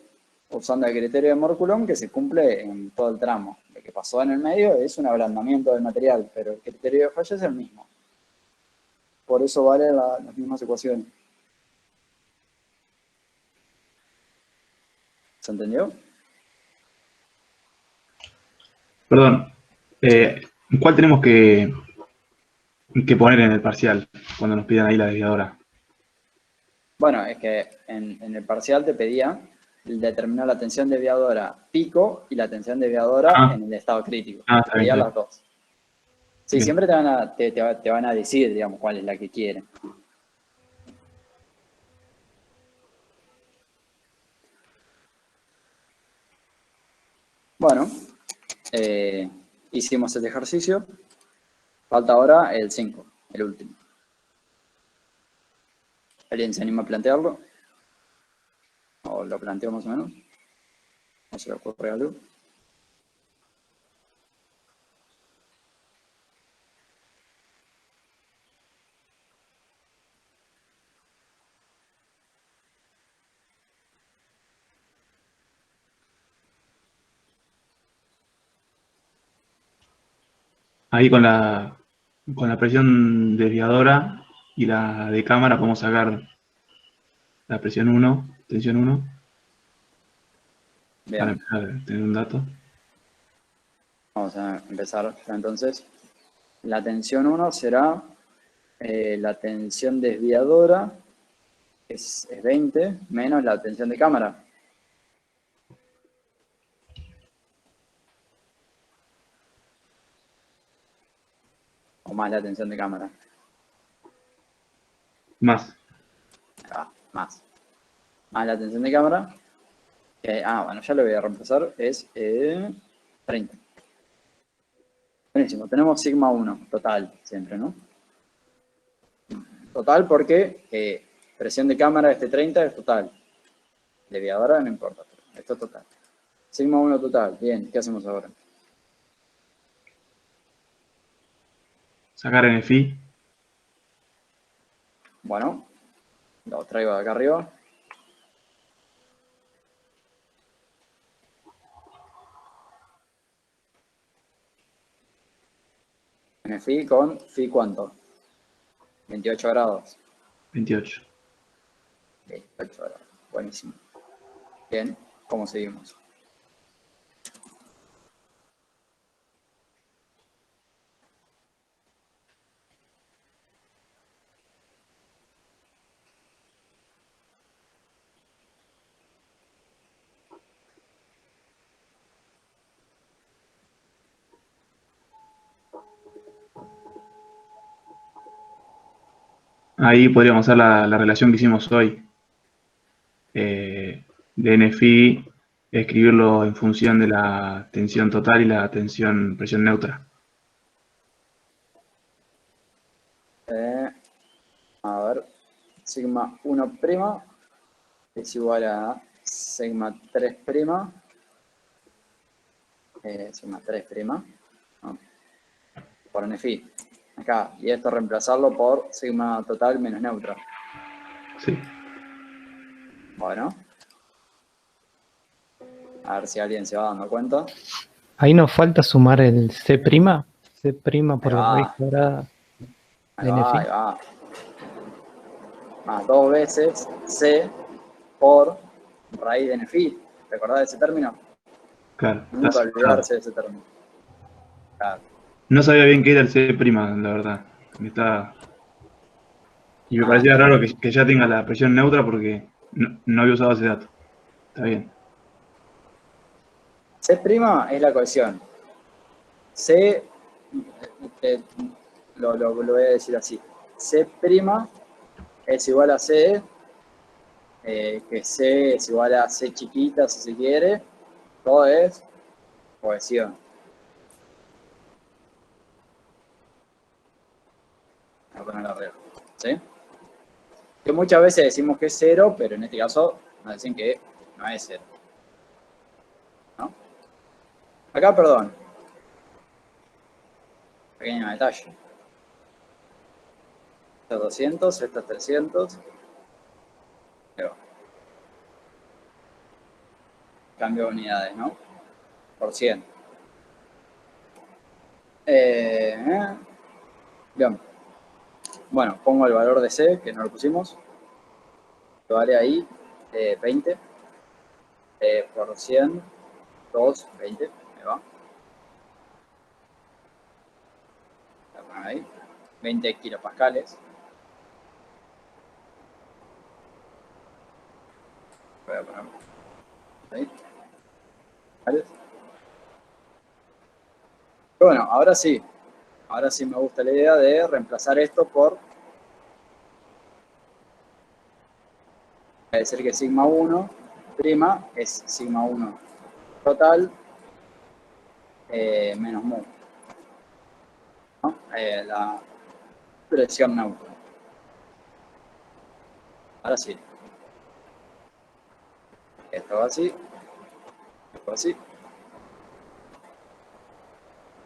S1: usando el criterio de Morculón que se cumple en todo el tramo. Lo que pasó en el medio es un ablandamiento del material, pero el criterio de falla es el mismo. Por eso valen las mismas ecuaciones. ¿Se entendió?
S2: Perdón, ¿cuál tenemos que poner en el parcial cuando nos pidan ahí la desviadora?
S1: Bueno, es que en el parcial te pedía determinar la tensión desviadora pico y la tensión desviadora en el estado crítico. Te pedía las dos. Sí, bien. Siempre te van a decir, digamos, cuál es la que quieren. Bueno, hicimos el ejercicio. Falta ahora el 5, el último. ¿Alguien se anima a plantearlo? ¿O lo planteo más o menos? ¿No se le ocurre algo?
S2: Ahí con la presión desviadora y la de cámara podemos sacar la presión 1, tensión 1. Bien. Para empezar a tener un dato.
S1: Vamos a empezar ya entonces. La tensión 1 será la tensión desviadora, es 20, menos la tensión de cámara. O más la tensión de cámara.
S2: Más.
S1: Más. Más la tensión de cámara. Bueno, ya lo voy a reemplazar. Es 30. Buenísimo. Tenemos sigma 1, total, siempre, ¿no? Total porque presión de cámara, 30 es total. Desviadora no importa, esto es total. Sigma 1 total. Bien, ¿qué hacemos ahora?
S2: Sacar NFI.
S1: Bueno, lo traigo de acá arriba. NFI con Fi ¿cuánto? 28 grados.
S2: 28.
S1: 28 grados. Buenísimo. Bien, ¿cómo seguimos?
S2: Ahí podríamos hacer la relación que hicimos hoy. De NFI, escribirlo en función de la tensión total y la presión neutra.
S1: A ver, sigma 1' es igual a sigma 3', sigma 3', ¿no? Por NFI. Acá, y esto reemplazarlo por sigma total menos neutra.
S2: Sí.
S1: Bueno. A ver si alguien se va dando cuenta.
S5: Ahí nos falta sumar el C', C' por la raíz
S1: va.
S5: cuadrada de
S1: Ahí va,
S5: NFI.
S1: ahí va. Más 2 veces C por raíz de NFI. ¿Recordás ese término?
S2: Claro.
S1: Nunca olvidarse de ese término. Claro.
S2: No sabía bien qué era el C', la verdad. Y me parecía raro que ya tenga la presión neutra porque no había usado ese dato. Está bien.
S1: C' es la cohesión. C, lo voy a decir así. C' es igual a C, que C es igual a C chiquita, si se quiere. Todo es cohesión. Voy a ponerlo arriba. ¿Sí? Que muchas veces decimos que es 0, pero en este caso nos dicen que no es 0. ¿No? Acá, perdón. Pequeño detalle. Esto es 200, esto es 300. Pero cambio de unidades, ¿no? Por 100. Bien. Bueno, pongo el valor de C, que no lo pusimos. Que vale ahí 20. Por 100, 2, 20. Ahí va. Ahí. 20 kilopascales. Voy a poner ahí. ¿Vale? Bueno, ahora sí. Ahora sí me gusta la idea de reemplazar esto por... Es decir que sigma 1' es sigma 1 total menos mu. ¿No? La presión neutra. Ahora sí. Esto va así. Esto va así.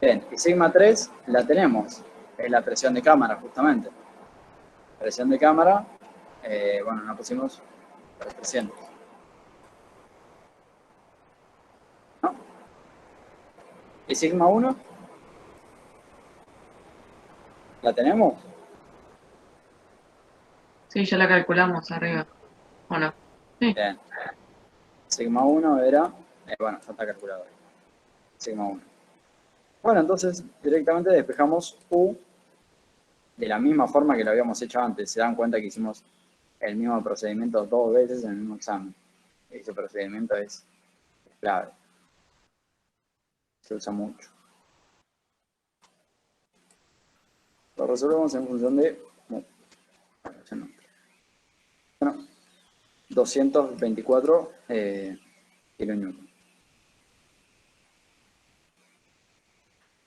S1: Bien, y sigma 3 la tenemos. Es la presión de cámara, justamente. Presión de cámara, bueno, no pusimos 300. ¿No? ¿Y sigma 1? ¿La tenemos?
S3: Sí, ya la calculamos arriba. ¿O no? Sí.
S1: Bien. Sigma 1 era... bueno, ya está calculado. Sigma 1. Bueno, entonces directamente despejamos U de la misma forma que lo habíamos hecho antes. Se dan cuenta que hicimos el mismo procedimiento 2 veces en el mismo examen. Ese procedimiento es clave. Se usa mucho. Lo resolvemos en función de 224 kilonewton.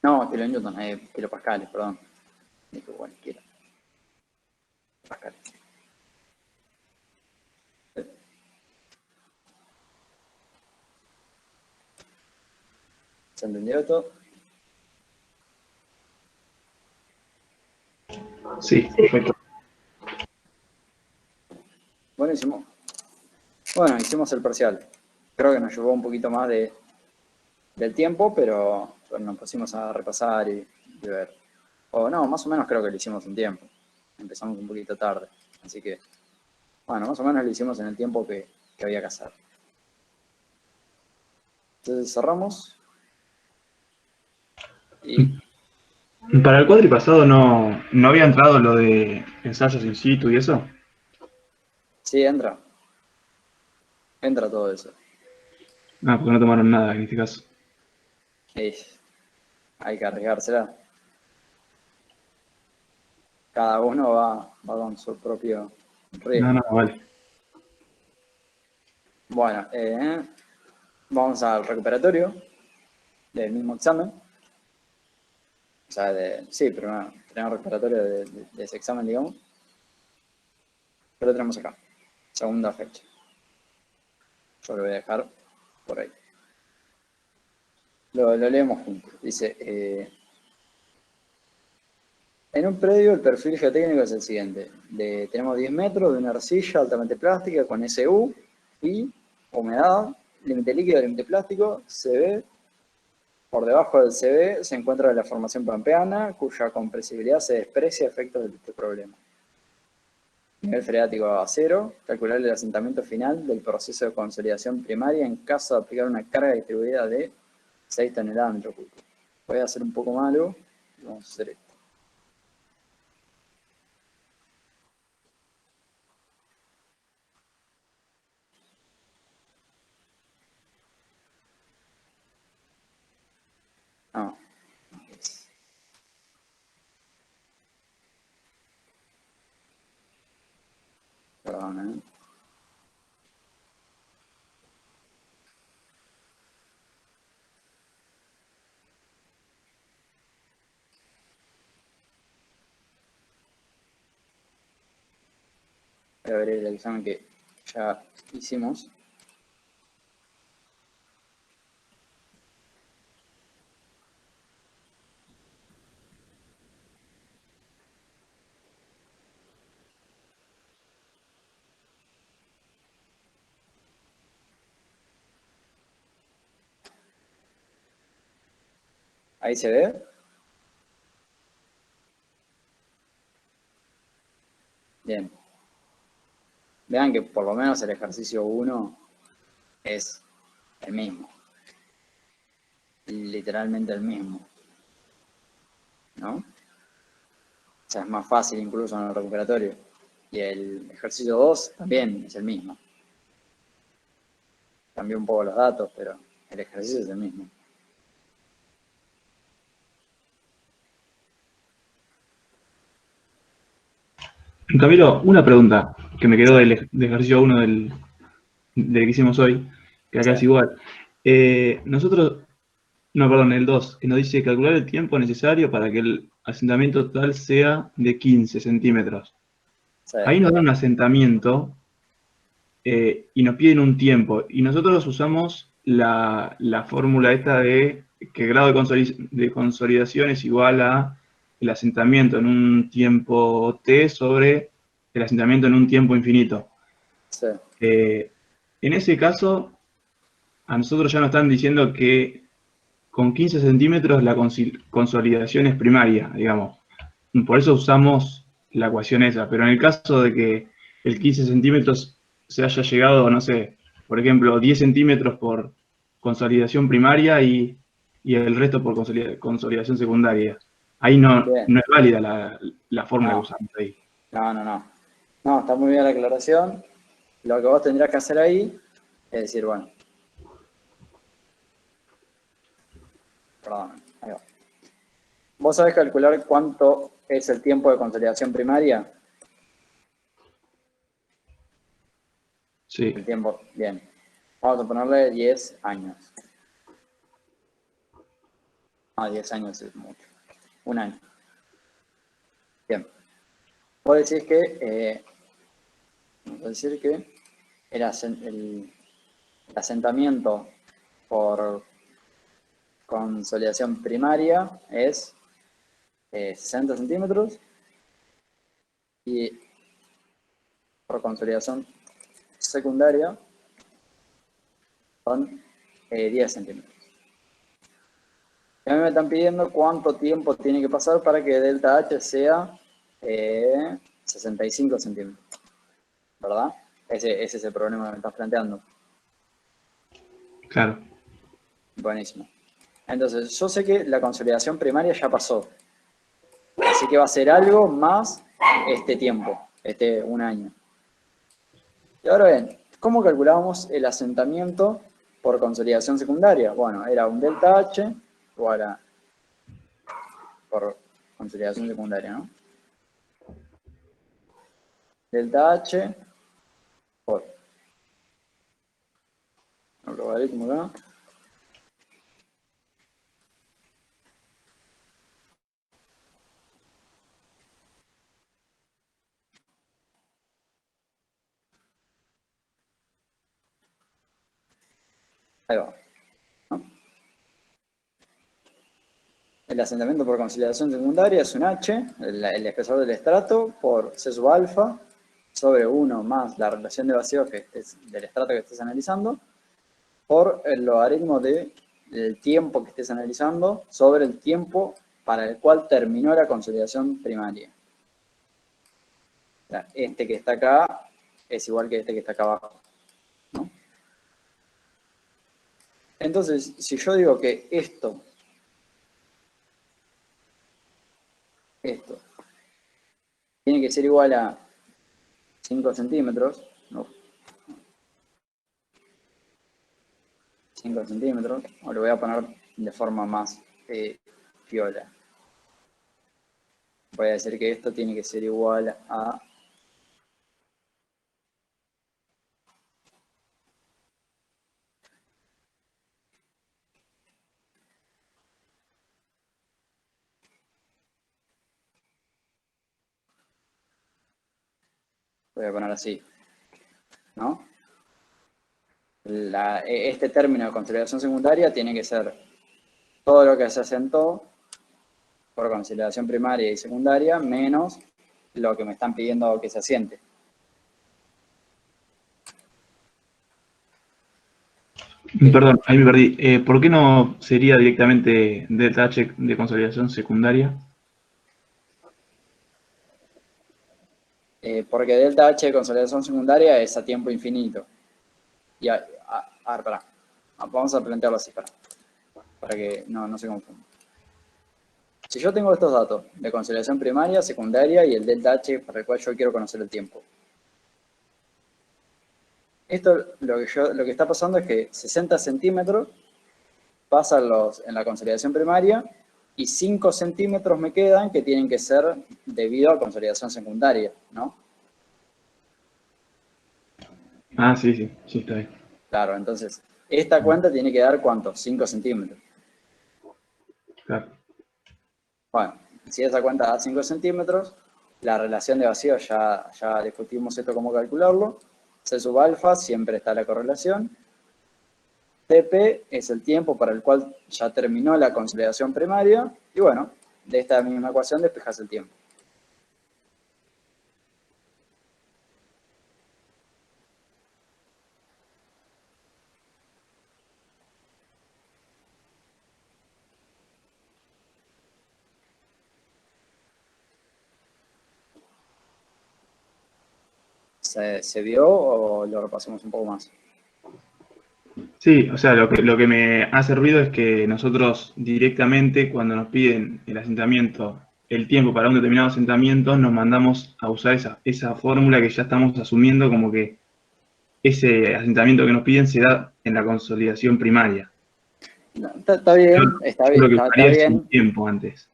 S1: No, kilonewton, kilopascales, perdón. Dijo cualquiera. Pascales. ¿Se entendió esto?
S2: Sí, perfecto.
S1: Buenísimo. Bueno, hicimos el parcial. Creo que nos llevó un poquito más del tiempo, pero nos pusimos a repasar y ver. O no, más o menos creo que lo hicimos en tiempo. Empezamos un poquito tarde. Así que, bueno, más o menos lo hicimos en el tiempo que había que hacer. Entonces cerramos. Y
S2: Para el cuadri pasado no había entrado lo de ensayos in situ y eso.
S1: sí, entra. Entra todo eso.
S2: Ah, porque no tomaron nada en este caso.
S1: Hay que arriesgársela. Cada uno va con su propio riesgo.
S2: No, vale.
S1: Bueno, vamos al recuperatorio del mismo examen. O sea, sí, primero recuperatorio de ese examen, digamos. Pero lo tenemos acá. Segunda fecha. Yo lo voy a dejar por ahí. Lo leemos juntos. Dice, en un predio el perfil geotécnico es el siguiente. Tenemos 10 metros de una arcilla altamente plástica con SU y humedad, límite líquido, límite plástico, CB. Por debajo del CB se encuentra la formación pampeana, cuya compresibilidad se desprecia a efectos de este problema. Nivel freático a 0. Calcular el asentamiento final del proceso de consolidación primaria en caso de aplicar una carga distribuida de 6 toneladas metro cúbico. Voy a hacer un poco malo y vamos a hacer esto. No. Perdón, Voy a ver el examen que ya hicimos. Ahí se ve. Bien. Vean que por lo menos el ejercicio 1 es el mismo. Literalmente el mismo. ¿No? O sea, es más fácil incluso en el recuperatorio. Y el ejercicio 2 también es el mismo. Cambió un poco los datos, pero el ejercicio es el mismo.
S2: Camilo, una pregunta que me quedó del ejercicio 1 del que hicimos hoy, que acá es igual. El 2, que nos dice calcular el tiempo necesario para que el asentamiento total sea de 15 centímetros.
S1: Sí.
S2: Ahí nos dan un asentamiento y nos piden un tiempo. Y nosotros usamos la fórmula esta de que el grado de consolidación es igual a el asentamiento en un tiempo t sobre el asentamiento en un tiempo infinito.
S1: Sí.
S2: En ese caso, a nosotros ya nos están diciendo que con 15 centímetros la consolidación es primaria, digamos. Por eso usamos la ecuación esa. Pero en el caso de que el 15 centímetros se haya llegado, no sé, por ejemplo, 10 centímetros por consolidación primaria y y el resto por consolidación secundaria. Ahí no es válida la fórmula que usamos ahí.
S1: No. No, está muy bien la aclaración. Lo que vos tendrás que hacer ahí es decir, bueno. Perdón, ahí va. ¿Vos sabés calcular cuánto es el tiempo de consolidación primaria?
S2: Sí.
S1: El tiempo, bien. Vamos a ponerle 10 años. 10 años es mucho. Un año. Bien. Vos decís que, vamos a decir que el asentamiento por consolidación primaria es 60 centímetros y por consolidación secundaria son 10 centímetros. Y a mí me están pidiendo cuánto tiempo tiene que pasar para que delta H sea 65 centímetros, ¿verdad? Ese es el problema que me estás planteando.
S2: Claro.
S1: Buenísimo. Entonces, yo sé que la consolidación primaria ya pasó. Así que va a ser algo más este tiempo, un año. Y ahora bien, ¿cómo calculábamos el asentamiento por consolidación secundaria? Bueno, era un delta H igual a por consolidación secundaria, ¿no? Delta H por el logaritmo acá. Ahí va. ¿No? El asentamiento por consolidación secundaria es un H, el espesor del estrato, por C sub alfa, sobre 1 más la relación de vacío del estrato que estés analizando, por el logaritmo del tiempo que estés analizando sobre el tiempo para el cual terminó la consolidación primaria. O sea, este que está acá es igual que este que está acá abajo, ¿no? Entonces, si yo digo que esto tiene que ser igual a 5 centímetros, ¿no? 5 centímetros, o lo voy a poner de forma más piola. Voy a decir que esto tiene que ser igual a voy a poner así, ¿no? Este término de consolidación secundaria tiene que ser todo lo que se asentó por consolidación primaria y secundaria menos lo que me están pidiendo que se asiente.
S2: Perdón, ahí me perdí. ¿Por qué no sería directamente delta H de consolidación secundaria?
S1: Porque delta H de consolidación secundaria es a tiempo infinito. Y a ver, pará. Vamos a plantearlo así, para que no se confunda. Si yo tengo estos datos de consolidación primaria, secundaria y el delta H para el cual yo quiero conocer el tiempo. Esto lo que está pasando es que 60 centímetros pasan en la consolidación primaria y 5 centímetros me quedan que tienen que ser debido a consolidación secundaria, ¿no?
S2: Ah, sí, está bien.
S1: Claro, entonces, esta cuenta tiene que dar ¿cuánto? 5 centímetros.
S2: Claro.
S1: Bueno, si esa cuenta da 5 centímetros, la relación de vacío ya discutimos esto cómo calcularlo. C sub alfa, siempre está la correlación. TP es el tiempo para el cual ya terminó la consolidación primaria. Y bueno, de esta misma ecuación despejas el tiempo. ¿Se vio o lo repasamos un poco más?
S2: Sí, o sea, lo que me hace ruido es que nosotros directamente, cuando nos piden el asentamiento, el tiempo para un determinado asentamiento, nos mandamos a usar esa fórmula que ya estamos asumiendo como que ese asentamiento que nos piden se da en la consolidación primaria.
S1: No, está bien, está
S2: Yo
S1: bien,
S2: lo que
S1: está
S2: buscaría es un
S1: bien,
S2: tiempo antes.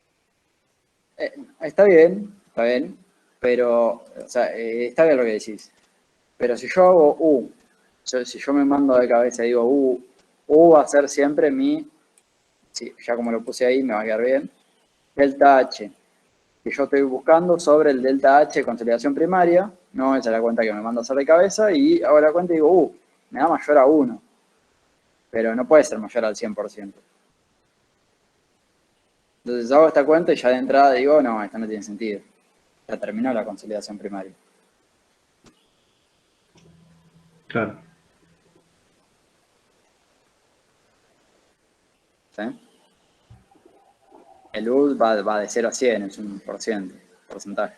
S1: está bien, pero, o sea, está bien lo que decís. Pero si yo hago si yo me mando de cabeza y digo U va a ser siempre sí, ya como lo puse ahí me va a quedar bien, delta H, que yo estoy buscando sobre el delta H consolidación primaria, no, esa es la cuenta que me mando a hacer de cabeza, y hago la cuenta y digo, me da mayor a 1, pero no puede ser mayor al 100%. Entonces hago esta cuenta y ya de entrada digo, no, esto no tiene sentido. Ya terminó la consolidación primaria.
S2: Claro.
S1: ¿Sí? El U va de 0 a 100, es un porcentaje.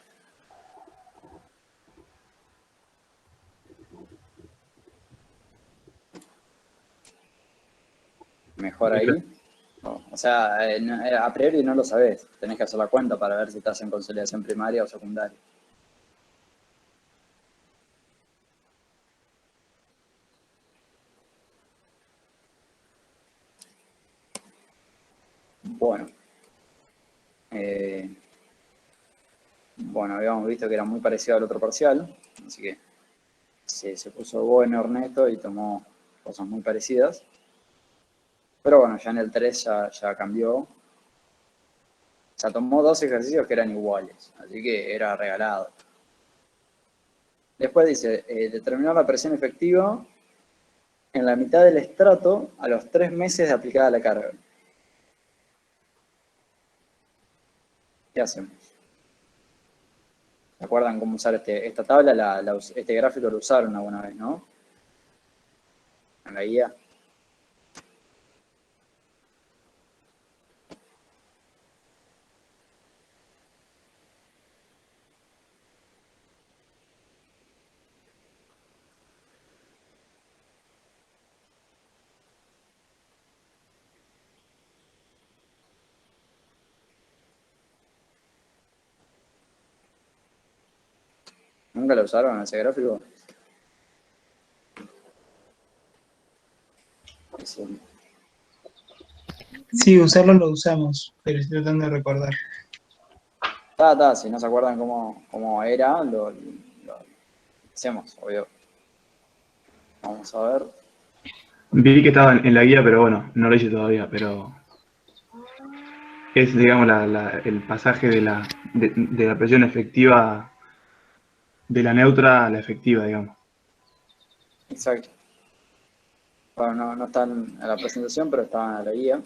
S1: Mejor ahí. O sea, a priori no lo sabés. Tenés que hacer la cuenta para ver si estás en consolidación primaria o secundaria. Bueno. Bueno, habíamos visto que era muy parecido al otro parcial, así que se puso bueno Ernesto y tomó cosas muy parecidas. Pero bueno, ya en el 3 ya cambió. O sea, tomó 2 ejercicios que eran iguales, así que era regalado. Después dice, determinar la presión efectiva en la mitad del estrato a los 3 meses de aplicada la carga. ¿Qué hacemos? ¿Se acuerdan cómo usar esta tabla? Este gráfico lo usaron alguna vez, ¿no? En la guía. ¿Nunca lo usaron ese gráfico?
S6: Sí, usarlo lo usamos, pero estoy tratando de recordar.
S1: Si no se acuerdan cómo era, lo hacemos, obvio. Vamos a ver.
S2: Vi que estaba en la guía, pero bueno, no lo hice todavía, pero es, digamos, el pasaje de la presión efectiva de la neutra a la efectiva, digamos.
S1: Exacto. Bueno, no están en la presentación, pero estaban en la guía.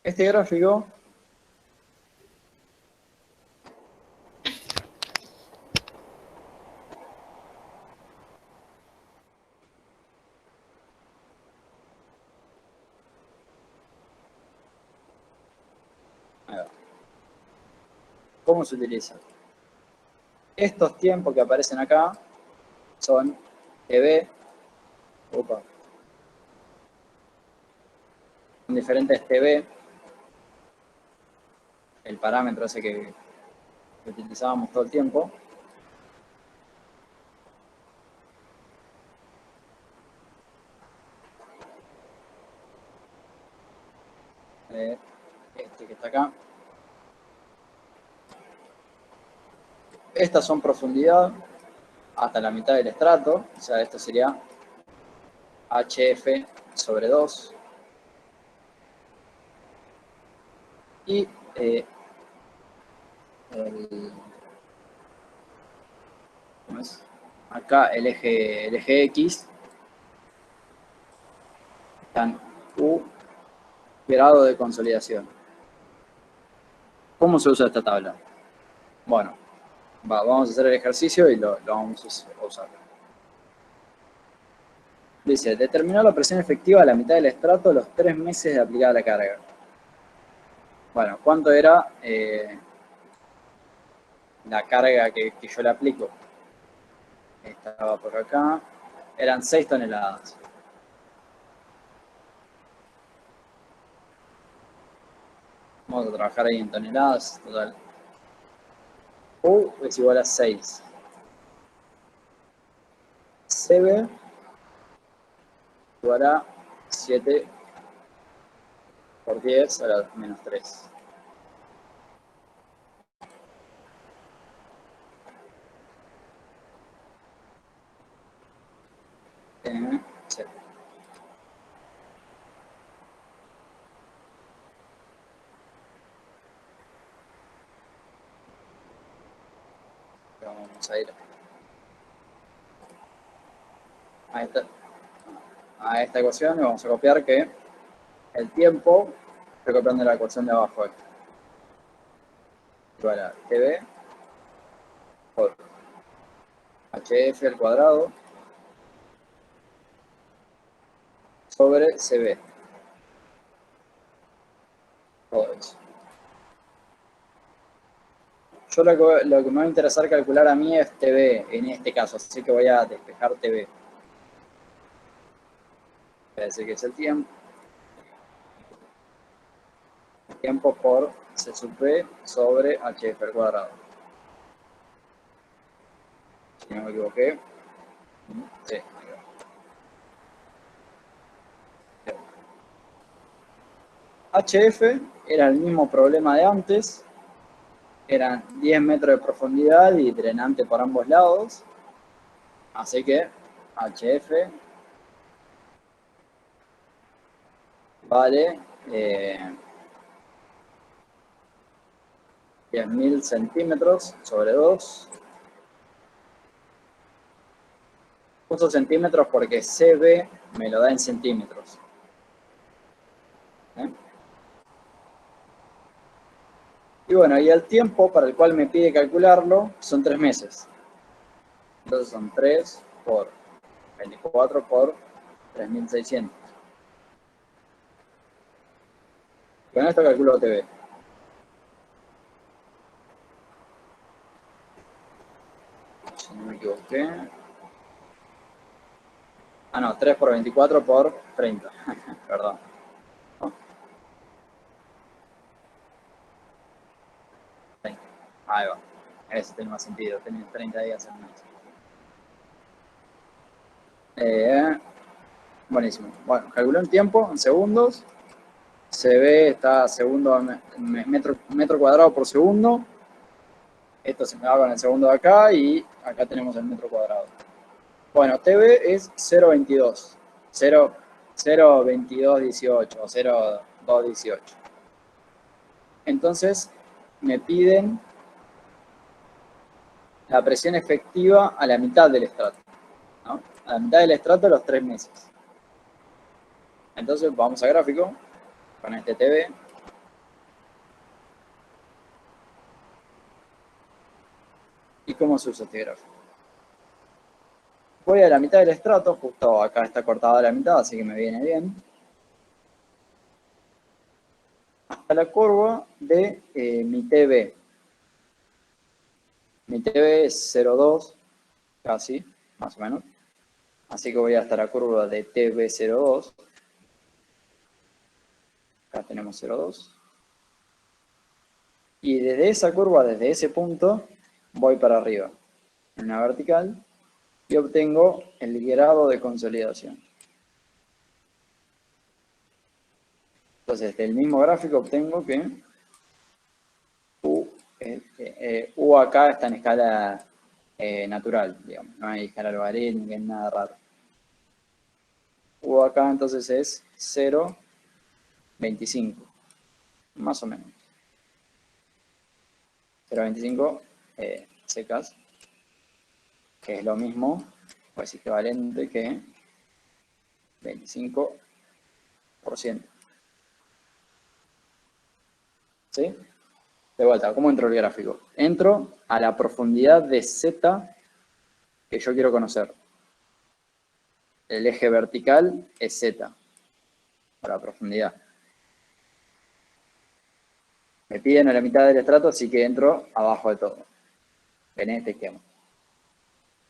S1: Este gráfico ¿cómo se utiliza? Estos tiempos que aparecen acá son TB, son diferentes TB, el parámetro ese que utilizábamos todo el tiempo. Este que está acá. Estas son profundidad hasta la mitad del estrato, o sea, esto sería HF sobre 2. Y ¿cómo es? Acá el eje X está en U grado de consolidación. ¿Cómo se usa esta tabla? Bueno, vamos a hacer el ejercicio y lo vamos a usar. Dice, determinar la presión efectiva a la mitad del estrato a los 3 meses de aplicada la carga. Bueno, ¿cuánto era la carga que yo le aplico? Estaba por acá. eran 6 toneladas. Vamos a trabajar ahí en toneladas, total. U es igual a 6. CB igual a 7 por 10 a la menos 3. Sí. Vamos a ir a esta ecuación y vamos a copiar que el tiempo, estoy copiando la ecuación de abajo, igual a TB por HF al cuadrado sobre CB. Todo eso. Yo lo que me va a interesar calcular a mí es TB en este caso, así que voy a despejar TB. Voy a decir que es el tiempo. Tiempo por C sub B sobre HF al cuadrado. Si no me equivoqué. Sí, HF era el mismo problema de antes. Eran 10 metros de profundidad y drenante por ambos lados. Así que HF vale 10.000 centímetros sobre 2. Uso centímetros porque CB me lo da en centímetros. Y bueno, y el tiempo para el cual me pide calcularlo son 3 meses. Entonces son 3 por 24 por 3.600. Con esto calculo TV. Si no me equivoqué. Ah, no, 3 por 24 por 30. Perdón. ¿No? Ahí va. Eso tiene más sentido. Tiene 30 días en mes. Buenísimo. Bueno, calculé un tiempo en segundos. Se ve, está segundo, metro cuadrado por segundo. Esto se me va con el segundo de acá y acá tenemos el metro cuadrado. Bueno, TV es 0.22. 0.2218 o 0.218. Entonces, me piden la presión efectiva a la mitad del estrato, ¿no? A la mitad del estrato de los 3 meses. Entonces, vamos a gráfico con este TV. ¿Y cómo se usa este gráfico? Voy a la mitad del estrato, justo acá está cortada la mitad, así que me viene bien. Hasta la curva de mi TV. Mi TV es 0,2, casi, más o menos. Así que voy hasta la curva de TV02. Acá tenemos 0,2. Y desde esa curva, desde ese punto, voy para arriba, en una vertical, y obtengo el grado de consolidación. Entonces, del mismo gráfico obtengo que U acá está en escala natural, digamos, no hay escala logarítmica, ni nada raro. U acá entonces es 0.25, más o menos. 0.25 secas, que es lo mismo, o es equivalente que 25%. ¿Sí? De vuelta, ¿cómo entro el gráfico? Entro a la profundidad de Z que yo quiero conocer. El eje vertical es Z, para la profundidad. Me piden a la mitad del estrato, así que entro abajo de todo. En este esquema.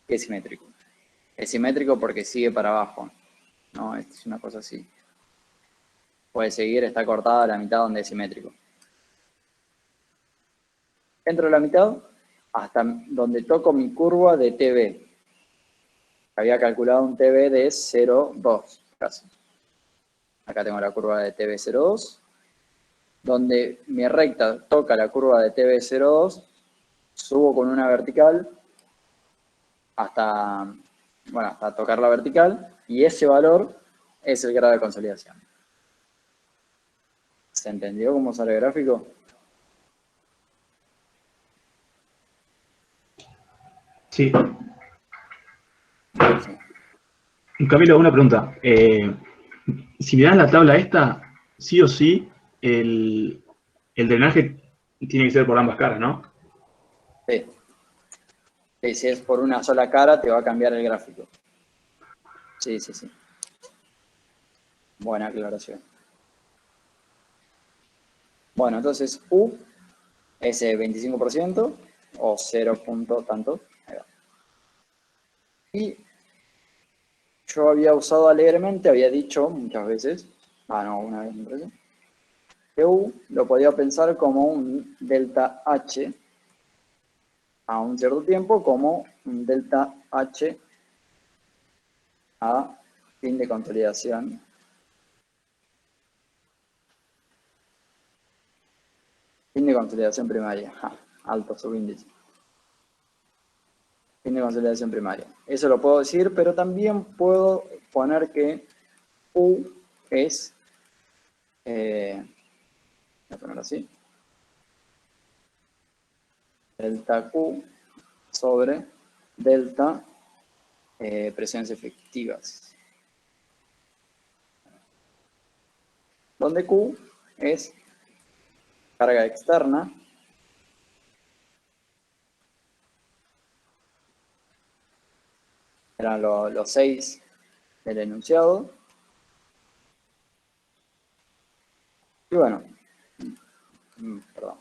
S1: Que es simétrico. Es simétrico porque sigue para abajo. No, esta es una cosa así. Puede seguir, está cortada a la mitad donde es simétrico. Entro a la mitad hasta donde toco mi curva de TV. Había calculado un TV de 0,2 casi. Acá tengo la curva de TV 0,2. Donde mi recta toca la curva de TV 0,2, subo con una vertical hasta tocar la vertical, y ese valor es el grado de consolidación. ¿Se entendió cómo sale el gráfico?
S2: Sí. Camilo, una pregunta. Si me das la tabla esta, sí o sí, el drenaje tiene que ser por ambas caras, ¿no?
S1: Sí. Sí, si es por una sola cara, te va a cambiar el gráfico. Sí. Buena aclaración. Bueno, entonces U es 25% o 0 punto tanto. Ahí va. Y yo había usado alegremente, había dicho muchas veces, una vez me parece, que U lo podía pensar como un delta H a un cierto tiempo, como un delta H a fin de consolidación. Fin de consolidación primaria. Alto subíndice. Fin de consolidación primaria. Eso lo puedo decir, pero también puedo poner que U es, voy a ponerlo así, delta Q sobre delta presiones efectivas. Donde Q es carga externa eran los 6 del enunciado. Y bueno, perdón.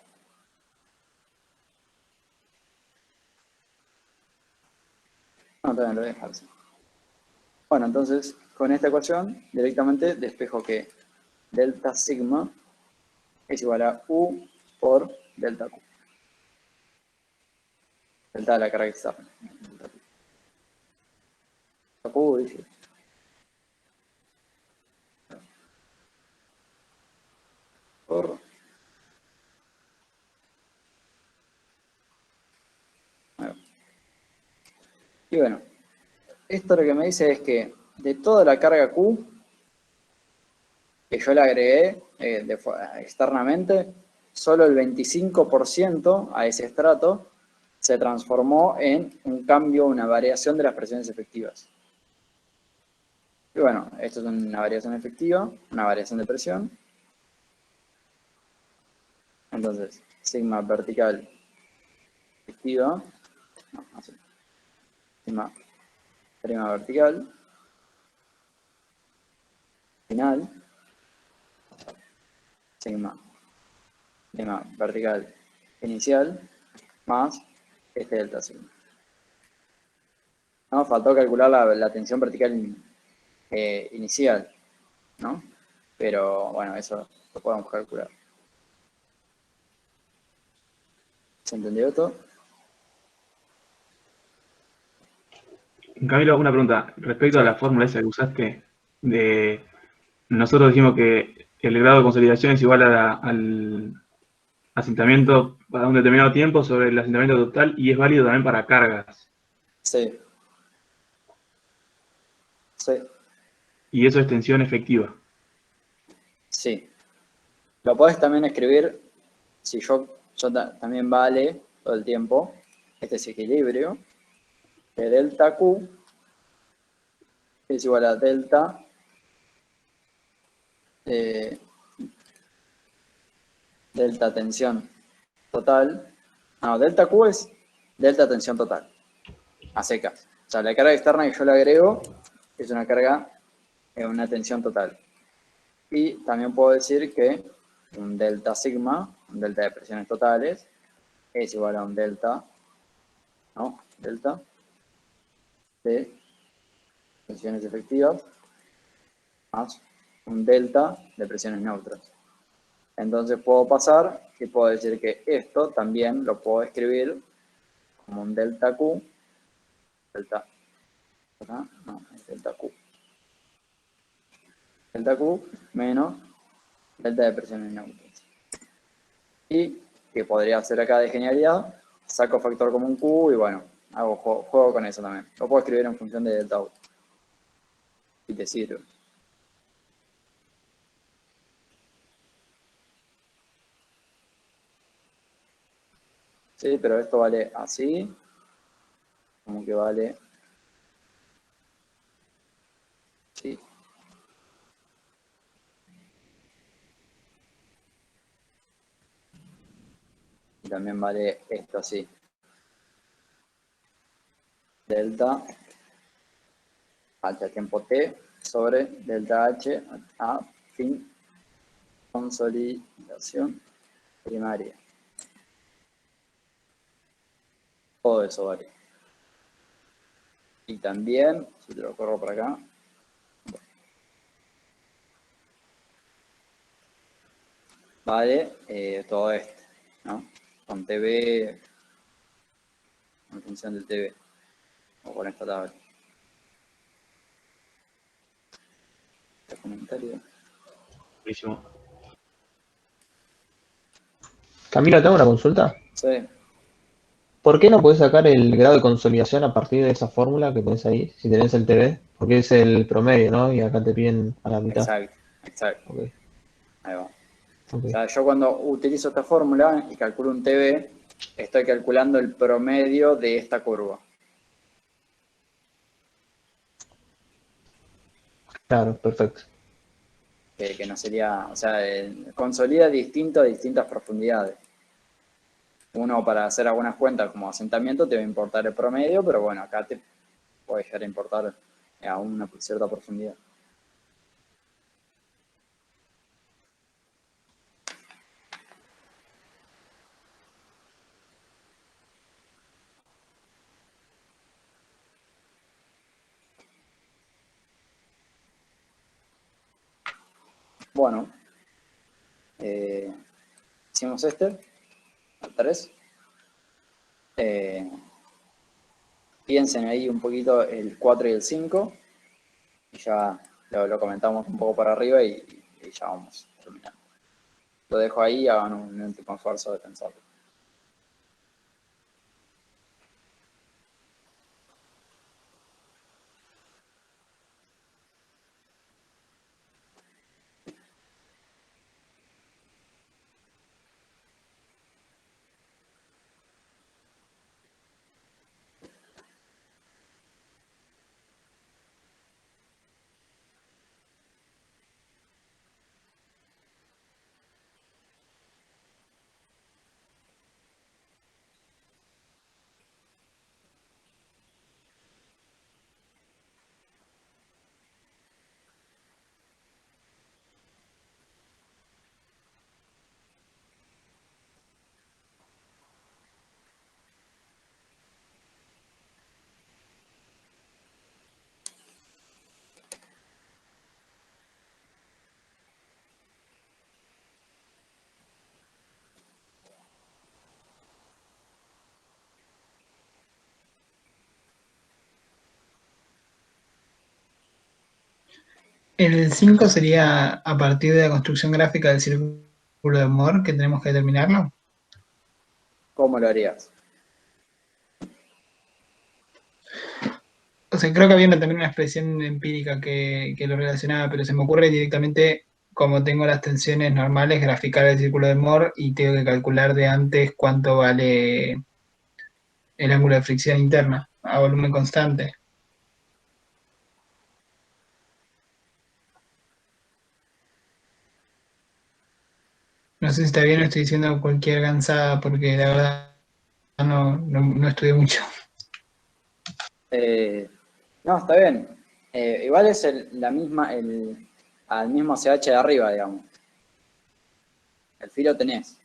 S1: No, también lo voy a dejar así. Bueno, entonces, con esta ecuación, directamente despejo que delta sigma es igual a U por delta Q. Delta de la carga externa. Delta Q dice. Por. Y bueno, esto lo que me dice es que de toda la carga Q, que yo le agregué externamente, solo el 25% a ese estrato se transformó en un cambio, una variación de las presiones efectivas. Y bueno, esto es una variación efectiva, una variación de presión. Entonces, sigma vertical efectiva, no, así. Sigma prima vertical, final, sigma prima vertical inicial, más este delta sigma. ¿No? Faltó calcular la tensión vertical inicial, ¿no? Pero bueno, eso lo podemos calcular. ¿Se entendió esto?
S2: Camilo, una pregunta. Respecto a la fórmula esa que usaste, nosotros dijimos que el grado de consolidación es igual al asentamiento para un determinado tiempo sobre el asentamiento total y es válido también para cargas.
S1: Sí. Sí.
S2: Y eso es tensión efectiva.
S1: Sí. Lo podés también escribir, si también vale todo el tiempo, este es equilibrio, que delta Q es igual a delta delta tensión total. No, delta Q es delta tensión total, a secas. O sea, la carga externa que yo le agrego es una carga, una tensión total. Y también puedo decir que un delta sigma, un delta de presiones totales, es igual a un delta, ¿no? Delta de presiones efectivas, más un delta de presiones neutras. Entonces puedo pasar y puedo decir que esto también lo puedo escribir como un delta Q, delta, no, es delta Q. Delta Q menos delta de presiones neutras. Y que podría hacer acá de genialidad, saco factor común Q y bueno, juego con eso también. Lo puedo escribir en función de delta U. Y te sirve. Sí, pero esto vale así, como que vale así. Y también vale esto así. Delta H a tiempo T sobre delta H a fin consolidación primaria. Todo eso vale. Y también, si te lo corro por acá, vale todo esto, ¿no? Con TV, en función del TV, o con esta tabla. Este comentario.
S2: Buenísimo.
S7: Camilo, ¿te hago una consulta?
S1: Sí,
S7: ¿Por qué no podés sacar el grado de consolidación a partir de esa fórmula que tenés ahí, si tenés el TV? Porque es el promedio, ¿no? Y acá te piden a la mitad.
S1: exacto, exacto.
S7: Ok,
S1: Ahí va.
S7: ok.
S1: O sea, yo cuando utilizo esta fórmula y calculo un TV, estoy calculando el promedio de esta curva.
S7: Claro, perfecto.
S1: Que no sería, o sea, consolida distinto a distintas profundidades. Uno para hacer algunas cuentas como asentamiento te va a importar el promedio, pero bueno, acá te puede llegar a importar a una cierta profundidad. Bueno, hicimos este, al 3. Piensen ahí un poquito el 4 y el 5, y ya lo comentamos un poco para arriba y ya vamos terminando. Lo dejo ahí, hagan un último esfuerzo de pensarlo.
S6: El 5 sería a partir de la construcción gráfica del círculo de Moore, que tenemos que determinarlo.
S1: ¿Cómo lo harías?
S6: O sea, creo que había también una expresión empírica que lo relacionaba, pero se me ocurre directamente, como tengo las tensiones normales, graficar el círculo de Moore y tengo que calcular de antes cuánto vale el ángulo de fricción interna a volumen constante. No sé si está bien o estoy diciendo cualquier gansada, porque la verdad no estudié mucho.
S1: No, está bien. Igual es al mismo CH de arriba, digamos. El filo tenés.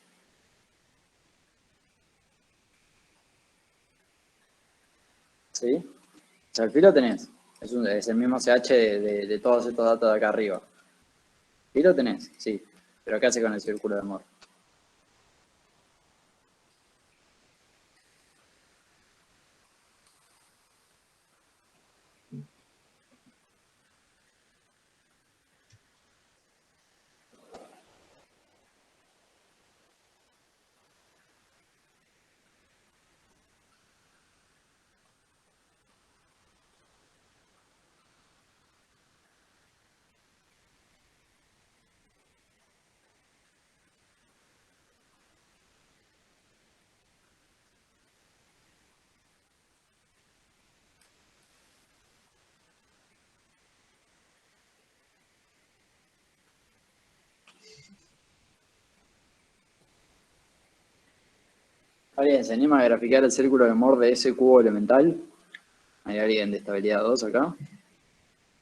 S1: ¿Sí? O sea, el filo tenés. Es el mismo CH de todos estos datos de acá arriba. Y lo tenés, sí. Pero ¿qué hace con el círculo de Moore? ¿Alguien se anima a graficar el círculo de Moore de ese cubo elemental? ¿Hay alguien de estabilidad 2 acá?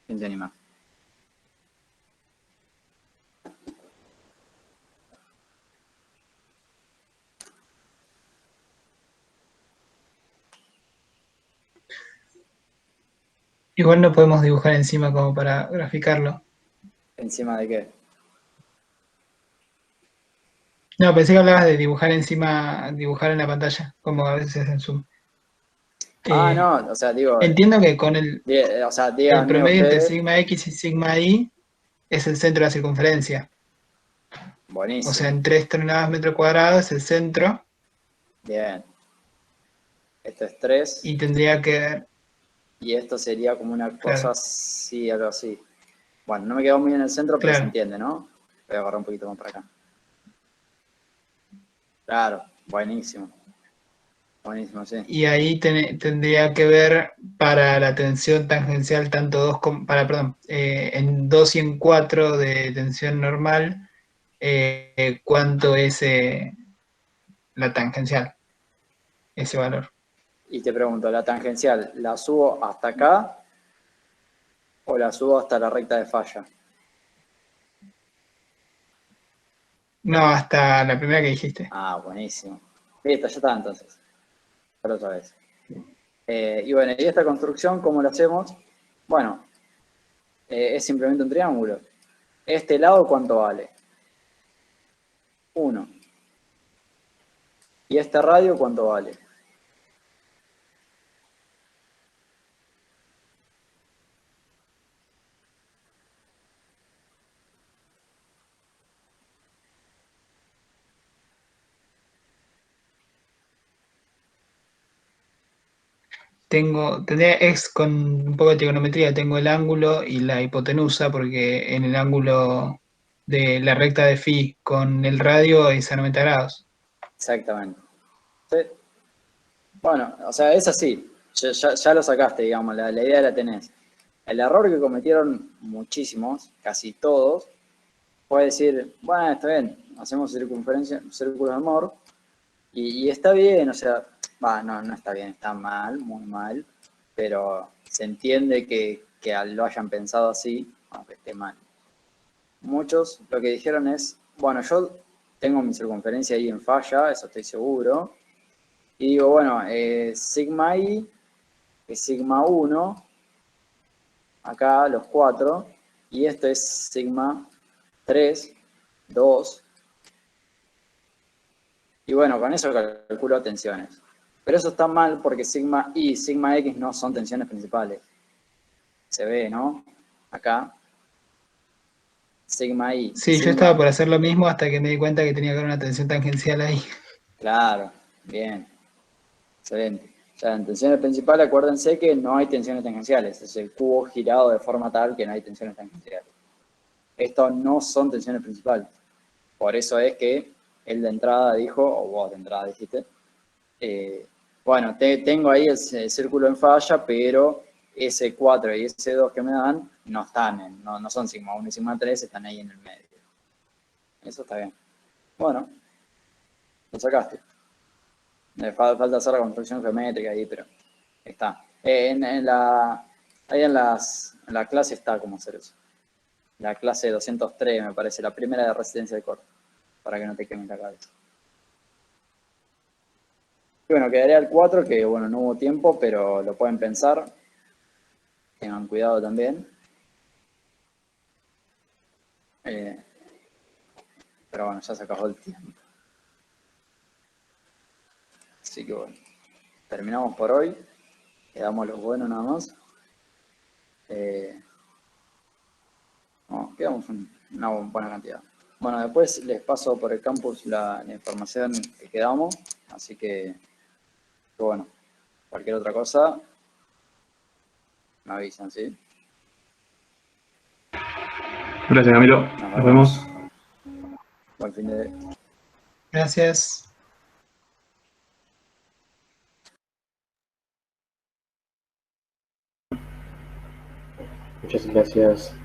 S1: ¿Quién se anima?
S6: Igual no podemos dibujar encima como para graficarlo.
S1: ¿Encima de qué?
S6: No, pensé que hablabas de dibujar encima, dibujar en la pantalla, como a veces en Zoom.
S1: No, o sea, digo,
S6: Entiendo que con
S1: o sea,
S6: el
S1: díganme
S6: promedio entre
S1: ustedes.
S6: sigma X y sigma Y es el centro de la circunferencia. O sea,
S1: Buenísimo.
S6: en 3 toneladas metro cuadrado es el centro
S1: Bien. Esto es 3.
S6: y tendría que ver,
S1: Y esto sería como una cosa
S6: claro,
S1: así, algo así. Bueno, no me quedó muy en el centro, pero se
S6: claro.
S1: entiende, ¿no? Voy a agarrar un poquito más para acá. Claro, buenísimo. Buenísimo, sí.
S6: Y ahí tendría que ver para la tensión tangencial tanto 2 como, perdón, en 2 y en 4 de tensión normal, cuánto es la tangencial, ese valor.
S1: Y te pregunto, ¿la tangencial la subo hasta acá o la subo hasta la recta de falla?
S6: No, hasta la primera que dijiste.
S1: Ah, buenísimo. Listo, ya está entonces. Ya lo sabes. Y bueno, ¿y esta construcción cómo la hacemos? Bueno, es simplemente un triángulo. ¿Este lado cuánto vale? 1. ¿Y este radio cuánto vale?
S6: Tendría con un poco de trigonometría, tengo el ángulo y la hipotenusa, porque en el ángulo de la recta de phi con el radio es a 90 grados.
S1: Exactamente. ¿Sí? Bueno, o sea, es así. Ya lo sacaste, digamos, la idea la tenés. El error que cometieron muchísimos, casi todos, fue decir, bueno, está bien, hacemos círculos de amor, y está bien, o sea, no está bien, está mal, muy mal, pero se entiende que lo hayan pensado así, aunque esté mal. Muchos lo que dijeron es, bueno, yo tengo mi circunferencia ahí en falla, eso estoy seguro, y digo, bueno, sigma i es sigma 1, acá los 4, y esto es sigma 3, 2, y bueno, con eso calculo tensiones. Pero eso está mal porque sigma i y sigma x no son tensiones principales. Se ve, ¿no? Acá, sigma i y
S6: Sí, yo estaba
S1: sigma...
S6: por hacer lo mismo hasta que me di cuenta que tenía que haber una tensión tangencial ahí.
S1: Claro, bien, excelente. O sea, en tensiones principales, acuérdense que no hay tensiones tangenciales. Es el cubo girado de forma tal que no hay tensiones tangenciales. Estos no son tensiones principales. Por eso es que él de entrada dijo, o vos de entrada dijiste, bueno, tengo ahí el círculo en falla, pero ese 4 y ese 2 que me dan no están, no son sigma 1 y sigma 3, están ahí en el medio. Eso está bien. Bueno, lo sacaste. Falta hacer la construcción geométrica ahí, pero está. Ahí en la clase está cómo hacer eso. La clase 203, me parece, la primera de resistencia de corte, para que no te quemes la cabeza. Y bueno, quedaría el 4, que bueno, no hubo tiempo, pero lo pueden pensar. tengan cuidado también. Pero bueno, ya se acabó el tiempo. Así que bueno, terminamos por hoy. Quedamos los buenos nada más. No, quedamos una buena cantidad. Bueno, después les paso por el campus la información que quedamos. Así que bueno, cualquier otra cosa me avisan, ¿sí?
S2: Gracias, Camilo. Nos vemos.
S1: Buen fin de...
S6: Gracias.
S8: Muchas gracias.